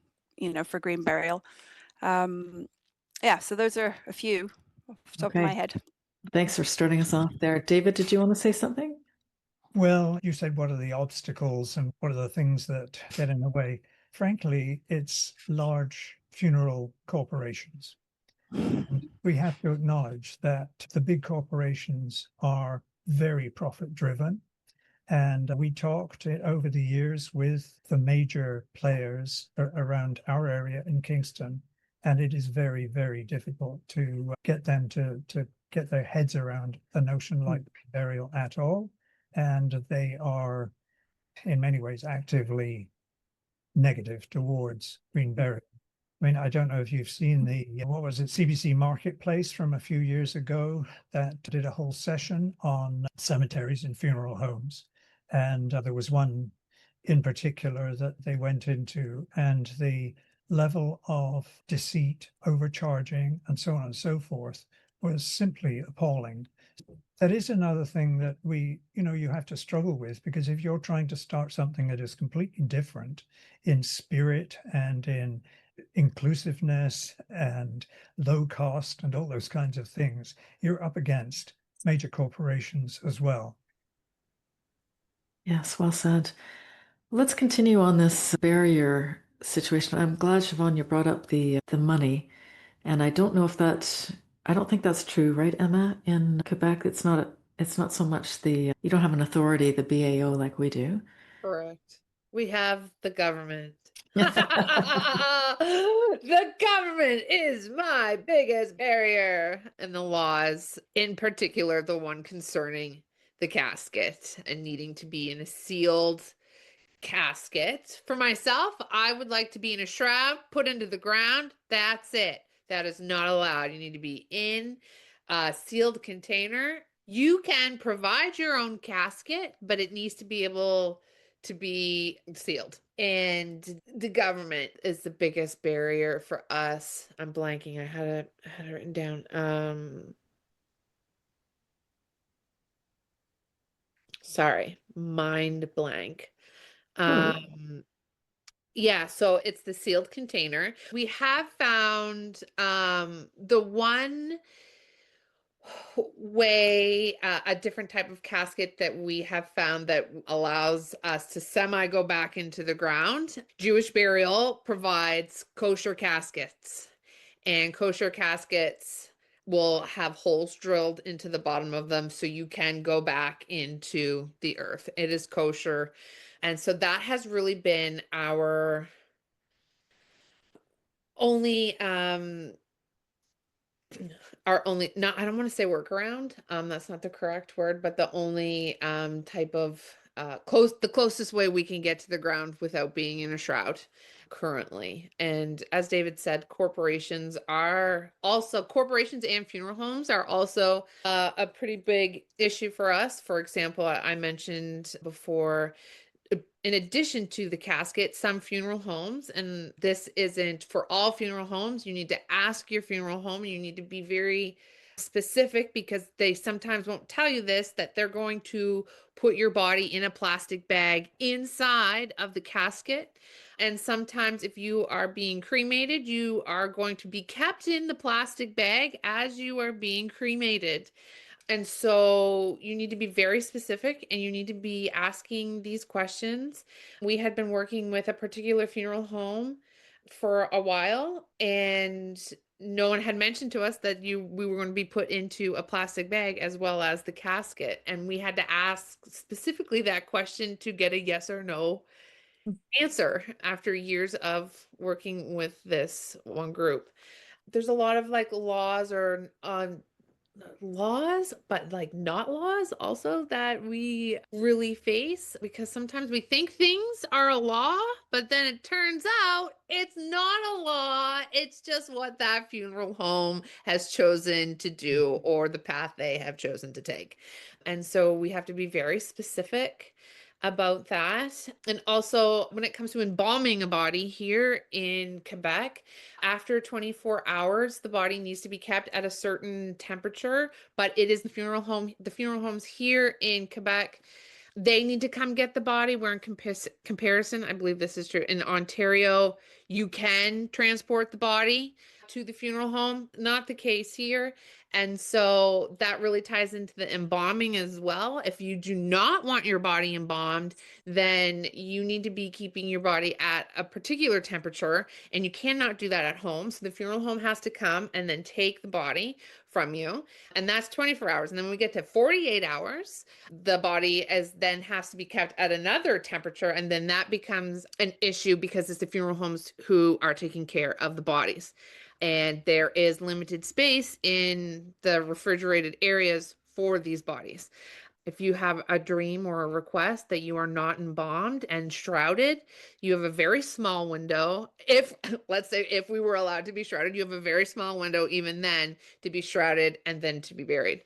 for green burial. So those are a few off the top of my head. Thanks for starting us off there. David, did you want to say something? Well, you said, what are the obstacles and what are the things that get in the way? Frankly, it's large funeral corporations. And we have to acknowledge that the big corporations are very profit driven. And we talked over the years with the major players around our area in Kingston. And it is very, very difficult to get them to get their heads around a notion like burial at all. And they are, in many ways, actively negative towards green burial. I mean, I don't know if you've seen what was it, CBC Marketplace from a few years ago that did a whole session on cemeteries and funeral homes. And there was one in particular that they went into, and the level of deceit, overcharging, and so on and so forth was simply appalling. That is another thing that you have to struggle with, because if you're trying to start something that is completely different in spirit and in inclusiveness and low cost and all those kinds of things, you're up against major corporations as well. Yes, well said. Let's continue on this barrier situation. I'm glad, Siobhan, you brought up the money. And I don't know if I don't think that's true, right, Emma? In Quebec, it's not so much you don't have an authority, the BAO, like we do. Correct. We have the government. The government is my biggest barrier. And the laws, in particular, the one concerning the casket and needing to be in a sealed casket. For myself, I would like to be in a shroud, put into the ground. That's it. That is not allowed. You need to be in a sealed container. You can provide your own casket, but it needs to be able to be sealed. And the government is the biggest barrier for us. I'm blanking. I had it written down. Sorry, mind blank. Yeah, so it's the sealed container. We have found the one way, a different type of casket that we have found that allows us to semi go back into the ground. Jewish Burial provides kosher caskets, and kosher caskets will have holes drilled into the bottom of them so you can go back into the earth. It is kosher. And so that has really been our only not, I don't want to say workaround, that's not the correct word, but the only type of the closest way we can get to the ground without being in a shroud currently. And as David said, corporations and funeral homes are also a pretty big issue for us. For example, I mentioned before in addition to the casket, some funeral homes, and this isn't for all funeral homes, you need to ask your funeral home, you need to be very specific because they sometimes won't tell you this, that they're going to put your body in a plastic bag inside of the casket. And sometimes if you are being cremated, you are going to be kept in the plastic bag as you are being cremated. And so you need to be very specific and you need to be asking these questions. We had been working with a particular funeral home for a while, and no one had mentioned to us that we were going to be put into a plastic bag as well as the casket. And we had to ask specifically that question to get a yes or no answer after years of working with this one group. There's a lot of like laws or laws, but like not laws also that we really face, because sometimes we think things are a law, but then it turns out it's not a law. It's just what that funeral home has chosen to do or the path they have chosen to take. And so we have to be very specific about that. And also when it comes to embalming a body here in Quebec, after 24 hours, the body needs to be kept at a certain temperature, but it is the funeral homes here in Quebec, they need to come get the body, where in comparison, I believe this is true, in Ontario, you can transport the body to the funeral home. Not the case here. And so that really ties into the embalming as well. If you do not want your body embalmed, then you need to be keeping your body at a particular temperature, and you cannot do that at home. So the funeral home has to come and then take the body from you, and that's 24 hours. And then when we get to 48 hours, the body then has to be kept at another temperature, and then that becomes an issue because it's the funeral homes who are taking care of the bodies. And there is limited space in the refrigerated areas for these bodies. If you have a dream or a request that you are not embalmed and shrouded, you have a very small window. Let's say, if we were allowed to be shrouded, you have a very small window even then to be shrouded and then to be buried.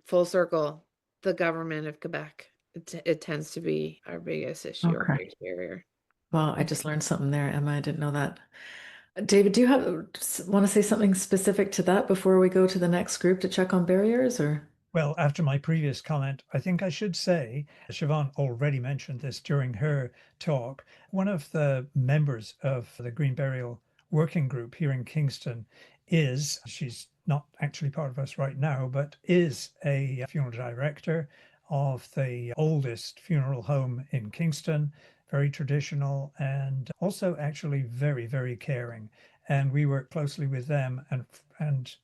Full circle, the government of Quebec, it tends to be our biggest issue, our biggest barrier. Well, I just learned something there, Emma. I didn't know that. David, do you want to say something specific to that before we go to the next group to check on barriers, or? Well, after my previous comment, I think I should say, Siobhan already mentioned this during her talk. One of the members of the Green Burial Working Group here in Kingston she's not actually part of us right now, but is a funeral director of the oldest funeral home in Kingston, very traditional and also actually very, very caring. And we work closely with them. And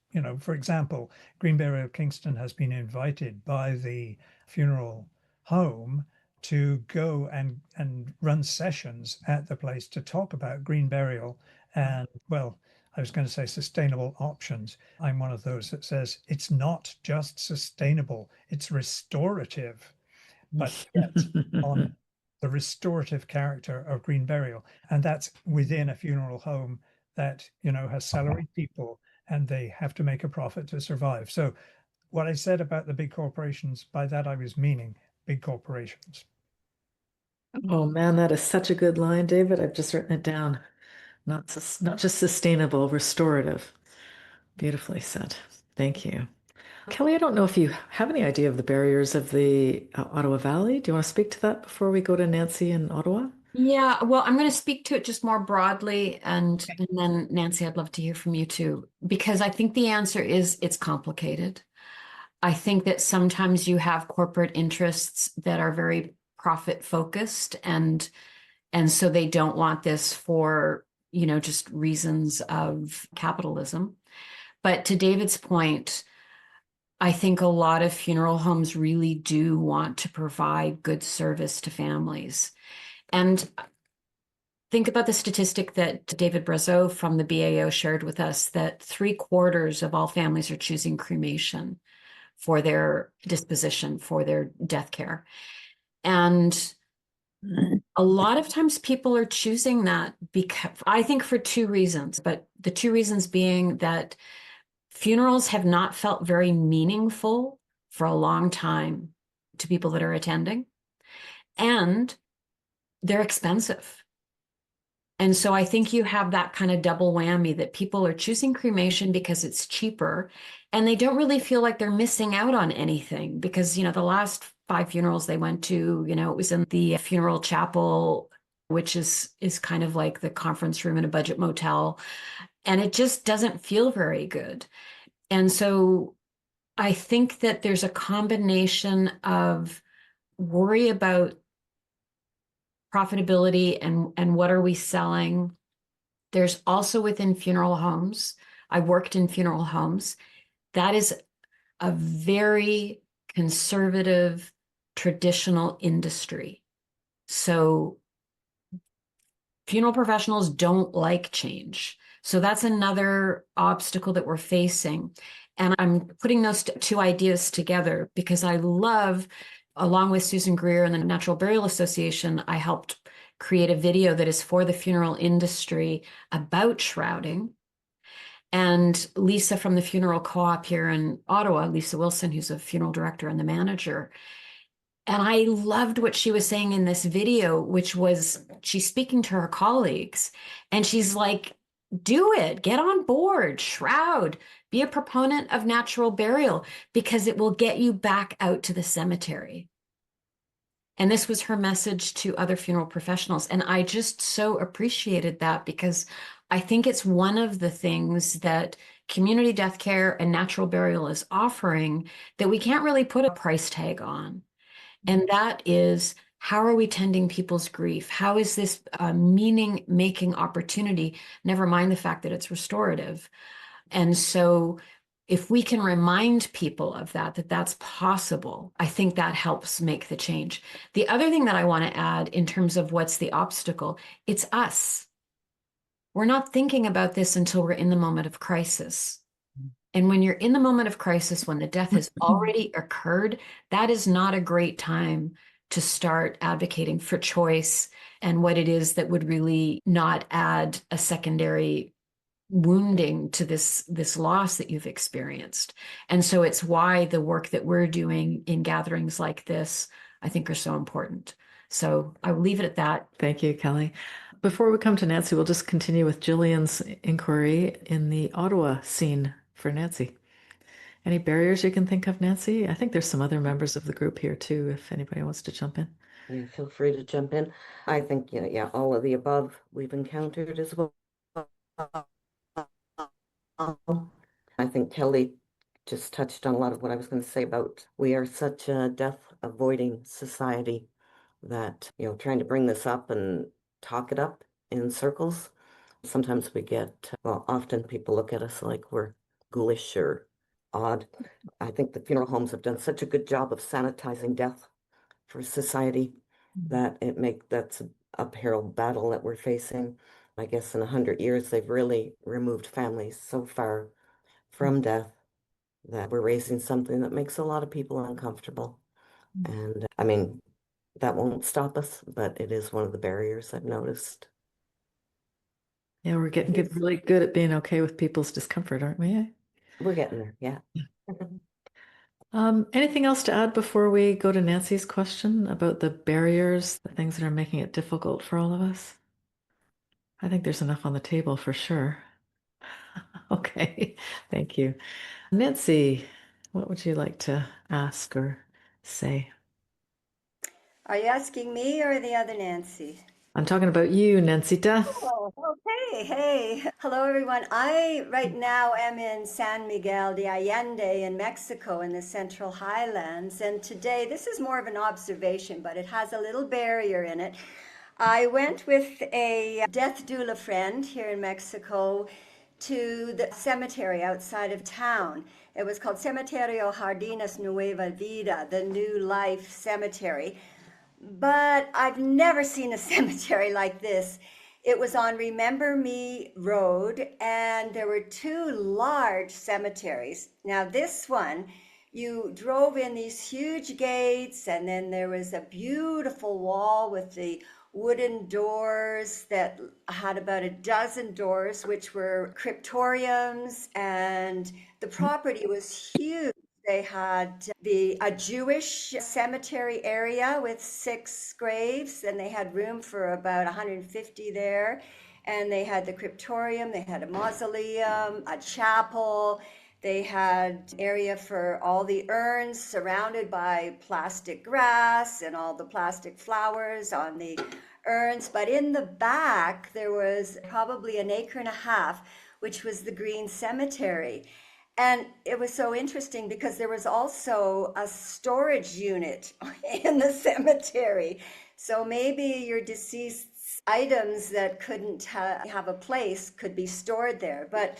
for example, Green Burial Kingston has been invited by the funeral home to go and run sessions at the place to talk about green burial and, well, I was going to say sustainable options. I'm one of those that says it's not just sustainable, it's restorative. But yes, on the restorative character of green burial. And that's within a funeral home that, has salaried people and they have to make a profit to survive. So what I said about the big corporations, by that I was meaning big corporations. Oh man, that is such a good line, David. I've just written it down. Not just sustainable, restorative. Beautifully said. Thank you. Kelly, I don't know if you have any idea of the barriers of the Ottawa Valley. Do you want to speak to that before we go to Nancy in Ottawa? Yeah, well, I'm going to speak to it just more broadly, and then Nancy, I'd love to hear from you too, because I think the answer is it's complicated. I think that sometimes you have corporate interests that are very profit focused, and so they don't want this for, just reasons of capitalism. But to David's point, I think a lot of funeral homes really do want to provide good service to families. And think about the statistic that David Brazeau from the BAO shared with us, that 3/4 of all families are choosing cremation for their disposition, for their death care. And a lot of times people are choosing that because, I think, for two reasons, but the two reasons being that funerals have not felt very meaningful for a long time to people that are attending. And they're expensive. And so I think you have that kind of double whammy that people are choosing cremation because it's cheaper, and they don't really feel like they're missing out on anything because, the last 5 funerals they went to, it was in the funeral chapel, which is kind of like the conference room in a budget motel, and it just doesn't feel very good. And so I think that there's a combination of worry about profitability and what are we selling. There's also within funeral homes, I worked in funeral homes. That is a very conservative, traditional industry. So funeral professionals don't like change. So that's another obstacle that we're facing. And I'm putting those two ideas together because I love, along with Susan Greer and the Natural Burial Association, I helped create a video that is for the funeral industry about shrouding. And Lisa from the Funeral Co-op here in Ottawa, Lisa Wilson, who's a funeral director and the manager. And I loved what she was saying in this video, which was she's speaking to her colleagues and she's like, do it, get on board, shroud, be a proponent of natural burial because it will get you back out to the cemetery. And this was her message to other funeral professionals. And I just so appreciated that because I think it's one of the things that community death care and natural burial is offering that we can't really put a price tag on. And that is, how are we tending people's grief? How is this a meaning-making opportunity? Never mind the fact that it's restorative. And so if we can remind people of that that's possible, I think that helps make the change. The other thing that I want to add in terms of what's the obstacle, it's us. We're not thinking about this until we're in the moment of crisis. And when you're in the moment of crisis, when the death has already occurred, that is not a great time to start advocating for choice and what it is that would really not add a secondary wounding to this loss that you've experienced. And so it's why the work that we're doing in gatherings like this, I think, are so important. So I will leave it at that. Thank you, Kelly. Before we come to Nancy, we'll just continue with Jillian's inquiry in the Ottawa scene for Nancy. Any barriers you can think of, Nancy? I think there's some other members of the group here too, if anybody wants to jump in. Yeah, feel free to jump in. I think, yeah, all of the above we've encountered as well. I think Kelly just touched on a lot of what I was going to say about we are such a death-avoiding society that, trying to bring this up and talk it up in circles, sometimes we get, often people look at us like we're ghoulish or odd. I think the funeral homes have done such a good job of sanitizing death for society that that's a uphill battle that we're facing. I guess in 100 years, they've really removed families so far from death that we're raising something that makes a lot of people uncomfortable. And I mean, that won't stop us, but it is one of the barriers I've noticed. Yeah, we're getting really good at being okay with people's discomfort, aren't we? We're getting there, yeah. Anything else to add before we go to Nancy's question about the barriers, the things that are making it difficult for all of us? I think there's enough on the table for sure. Okay, thank you. Nancy, what would you like to ask or say? Are you asking me or the other Nancy? I'm talking about you, Nancy Death. Oh, okay. Hey. Hello, everyone. I right now am in San Miguel de Allende in Mexico in the Central Highlands. And today, this is more of an observation, but it has a little barrier in it. I went with a death doula friend here in Mexico to the cemetery outside of town. It was called Cementerio Jardines Nueva Vida, the New Life Cemetery. But I've never seen a cemetery like this. It was on Remember Me Road, and there were 2 large cemeteries. Now this one, you drove in these huge gates, and then there was a beautiful wall with the wooden doors that had about a dozen doors, which were cryptoriums, and the property was huge. They had a Jewish cemetery area with 6 graves, and they had room for about 150 there. And they had the cryptorium, they had a mausoleum, a chapel. They had area for all the urns surrounded by plastic grass and all the plastic flowers on the urns. But in the back, there was probably an acre and a half, which was the Green Cemetery. And it was so interesting because there was also a storage unit in the cemetery. So maybe your deceased items that couldn't have a place could be stored there. But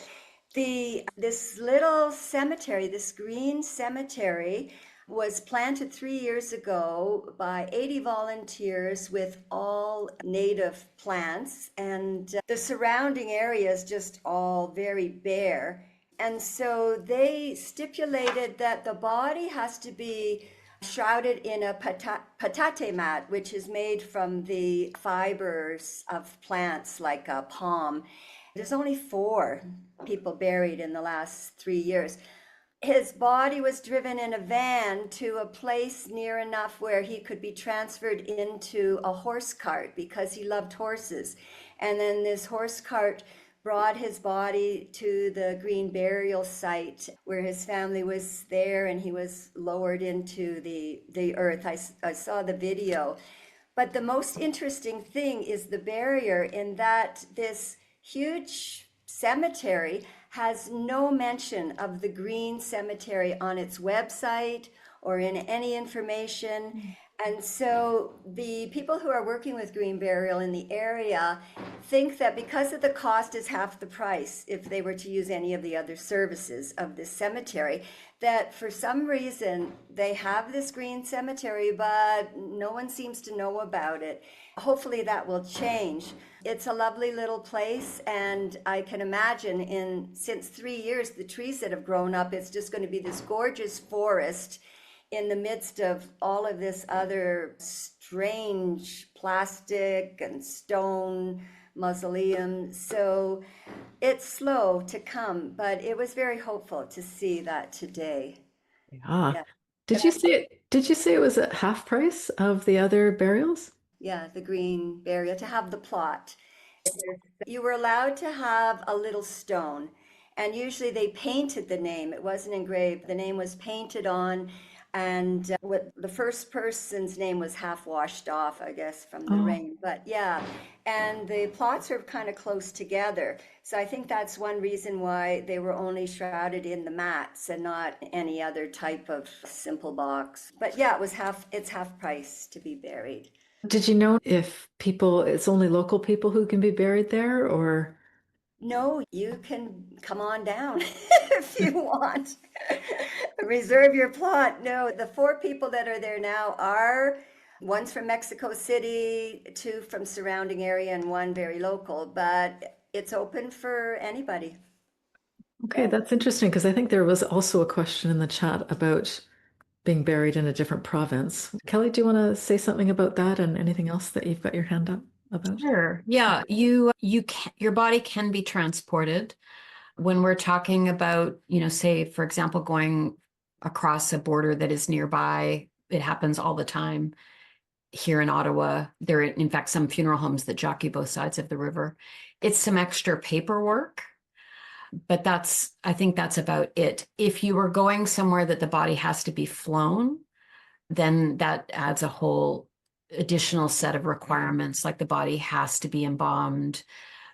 this little cemetery, this Green Cemetery, was planted 3 years ago by 80 volunteers with all native plants, and the surrounding area is just all very bare. And so they stipulated that the body has to be shrouded in a patate mat, which is made from the fibers of plants like a palm. There's only 4 people buried in the last 3 years. His body was driven in a van to a place near enough where he could be transferred into a horse cart because he loved horses. And then this horse cart brought his body to the Green Burial site where his family was there, and he was lowered into the earth. I saw the video. But the most interesting thing is the barrier, in that this huge cemetery has no mention of the Green Cemetery on its website or in any information. And so the people who are working with Green Burial in the area think that because of the cost is half the price if they were to use any of the other services of this cemetery, that for some reason they have this Green Cemetery, but no one seems to know about it. Hopefully that will change. It's a lovely little place, and I can imagine since 3 years, the trees that have grown up, it's just going to be this gorgeous forest in the midst of all of this other strange plastic and stone mausoleum. So it's slow to come, but it was very hopeful to see that today. Yeah. Did you say it was at half price of the other burials? Yeah, the Green Burial, to have the plot. You were allowed to have a little stone, and usually they painted the name. It wasn't engraved. The name was painted on, and the first person's name was half washed off, I guess, from the rain. But yeah, and the plots are kind of close together. So I think that's one reason why they were only shrouded in the mats and not any other type of simple box. But yeah, it's half price to be buried. Did you know if it's only local people who can be buried there, or? No, you can come on down if you want. Reserve your plot. No, the 4 people that are there now are, one's from Mexico City, 2 from surrounding area, and 1 very local, but it's open for anybody. Okay, that's interesting, because I think there was also a question in the chat about being buried in a different province. Kelly, do you want to say something about that, and anything else that you've got your hand up about? Sure. Yeah, your body can be transported. When we're talking about, say, for example, going across a border that is nearby, it happens all the time here in Ottawa. There are, in fact, some funeral homes that jockey both sides of the river. It's some extra paperwork, but I think that's about it. If you were going somewhere that the body has to be flown, then that adds a whole additional set of requirements, like the body has to be embalmed.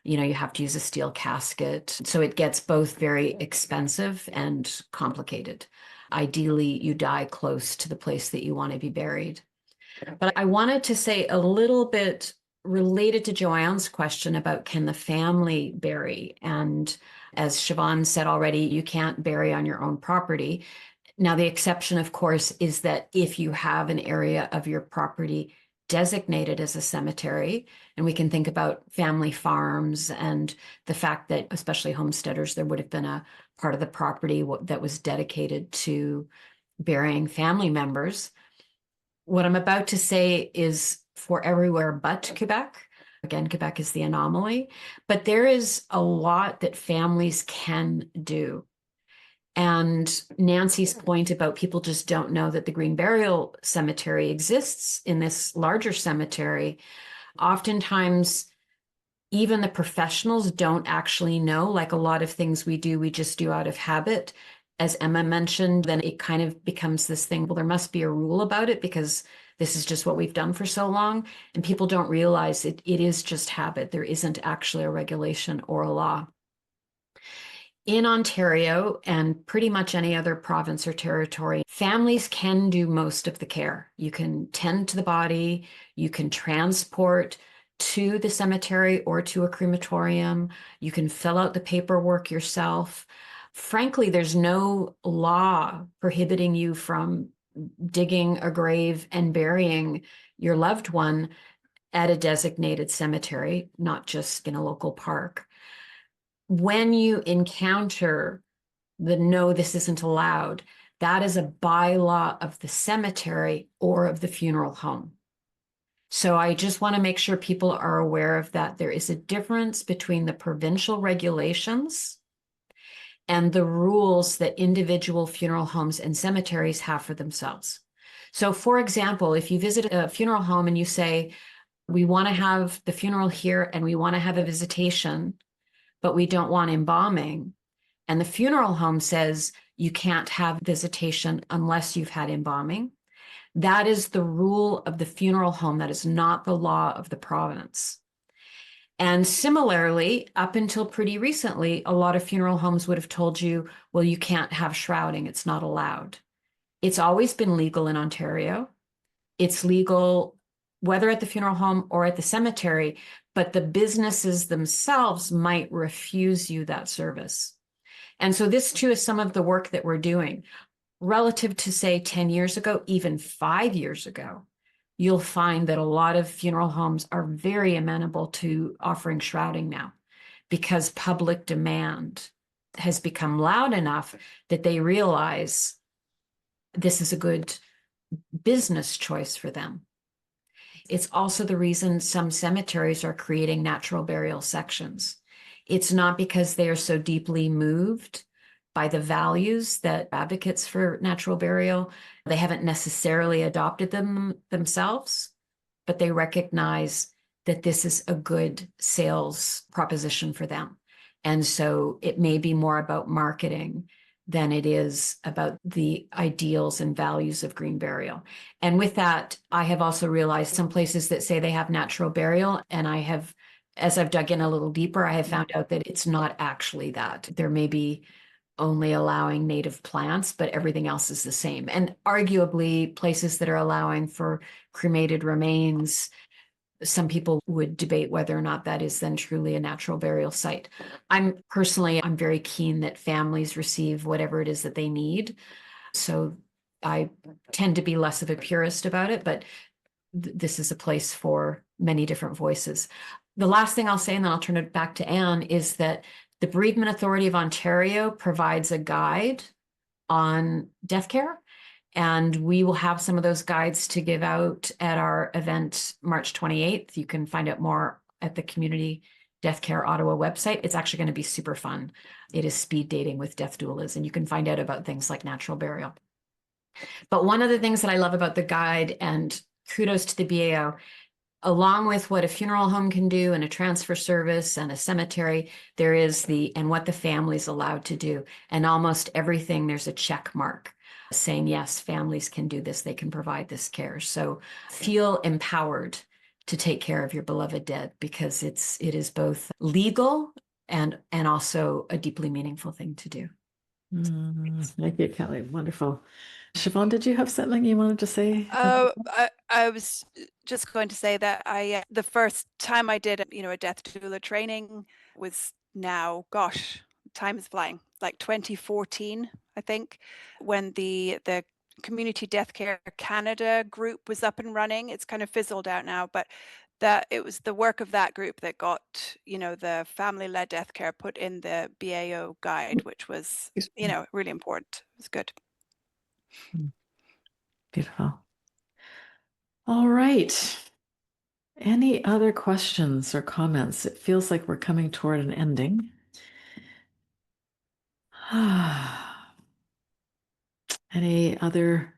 You have to use a steel casket. So it gets both very expensive and complicated. Ideally, you die close to the place that you want to be buried. But I wanted to say a little bit related to Joanne's question about, can the family bury? And as Siobhan said already, you can't bury on your own property. Now, the exception, of course, is that if you have an area of your property designated as a cemetery, and we can think about family farms and the fact that, especially homesteaders, there would have been a part of the property that was dedicated to burying family members. What I'm about to say is for everywhere but Quebec. Again, Quebec is the anomaly, but there is a lot that families can do. And Nancy's point about people just don't know that the Green Burial Cemetery exists in this larger cemetery. Oftentimes, even the professionals don't actually know, like a lot of things we do, we just do out of habit. As Emma mentioned, then it kind of becomes this thing, well, there must be a rule about it because this is just what we've done for so long. And people don't realize it is just habit. There isn't actually a regulation or a law. In Ontario and pretty much any other province or territory, families can do most of the care. You can tend to the body, you can transport to the cemetery or to a crematorium, you can fill out the paperwork yourself. Frankly, there's no law prohibiting you from digging a grave and burying your loved one at a designated cemetery, not just in a local park. When you encounter the no, this isn't allowed, that is a bylaw of the cemetery or of the funeral home. So I just want to make sure people are aware of that. There is a difference between the provincial regulations and the rules that individual funeral homes and cemeteries have for themselves. So for example, if you visit a funeral home and you say, we want to have the funeral here and we want to have a visitation, but we don't want embalming, and the funeral home says you can't have visitation unless you've had embalming, that is the rule of the funeral home. That is not the law of the province. And similarly, up until pretty recently, a lot of funeral homes would have told you, well, you can't have shrouding. It's not allowed. It's always been legal in Ontario. It's legal whether at the funeral home or at the cemetery, but the businesses themselves might refuse you that service. And so this too is some of the work that we're doing. Relative to say 10 years ago, even 5 years ago, you'll find that a lot of funeral homes are very amenable to offering shrouding now because public demand has become loud enough that they realize this is a good business choice for them. It's also the reason some cemeteries are creating natural burial sections. It's not because they are so deeply moved by the values that advocates for natural burial, they haven't necessarily adopted them themselves, but they recognize that this is a good sales proposition for them. And so it may be more about marketing than it is about the ideals and values of green burial. And with that, I have also realized some places that say they have natural burial, and I have, as I've dug in a little deeper, I have found out that it's not actually that. There may be only allowing native plants, but everything else is the same. And arguably places that are allowing for cremated remains, some people would debate whether or not that is then truly a natural burial site. I'm very keen that families receive whatever it is that they need. So I tend to be less of a purist about it, but this is a place for many different voices. The last thing I'll say, and then I'll turn it back to Anne, is that the Bereavement Authority of Ontario provides a guide on Deathcare, and we will have some of those guides to give out at our event March 28th. You can find out more at the Community Deathcare Ottawa website. It's actually going to be super fun. It is speed dating with death doulas, and you can find out about things like natural burial. But one of the things that I love about the guide, and kudos to the BAO, along with what a funeral home can do and a transfer service and a cemetery, there is and what the family's allowed to do. And almost everything, there's a check mark saying, yes, families can do this, they can provide this care. So feel empowered to take care of your beloved dead, because it is both legal and also a deeply meaningful thing to do. Thank you, Kelly. Wonderful. Siobhan, did you have something you wanted to say? I was just going to say that the first time I did a death doula training was now, gosh, time is flying, like 2014, I think, when the Community Deathcare Canada group was up and running. It's kind of fizzled out now, but that it was the work of that group that got the family-led death care put in the BAO guide, which was really important. It was good. Beautiful. All right. Any other questions or comments? It feels like we're coming toward an ending. Any other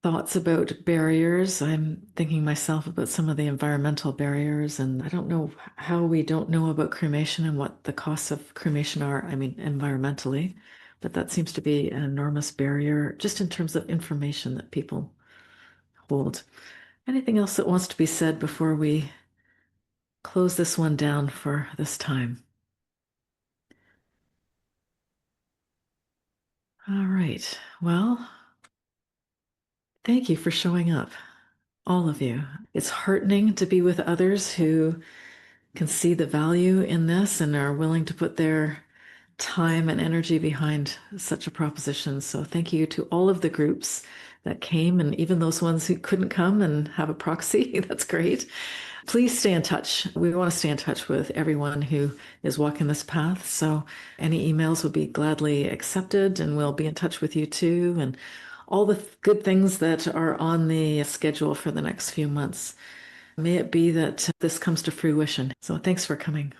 thoughts about barriers? I'm thinking myself about some of the environmental barriers, and I don't know how we don't know about cremation and what the costs of cremation are, I mean, environmentally, but that seems to be an enormous barrier just in terms of information that people hold. Anything else that wants to be said before we close this one down for this time? All right. Well, thank you for showing up, all of you. It's heartening to be with others who can see the value in this and are willing to put their time and energy behind such a proposition. So thank you to all of the groups that came, and even those ones who couldn't come and have a proxy. That's great. Please stay in touch. We want to stay in touch with everyone who is walking this path. So any emails will be gladly accepted, and we'll be in touch with you too. And all the good things that are on the schedule for the next few months. May it be that this comes to fruition. So thanks for coming.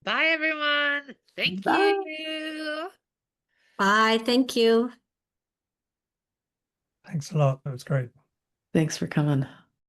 Bye, everyone. Thank Bye. you. Bye. Thank you. Thanks a lot. That was great. Thanks for coming.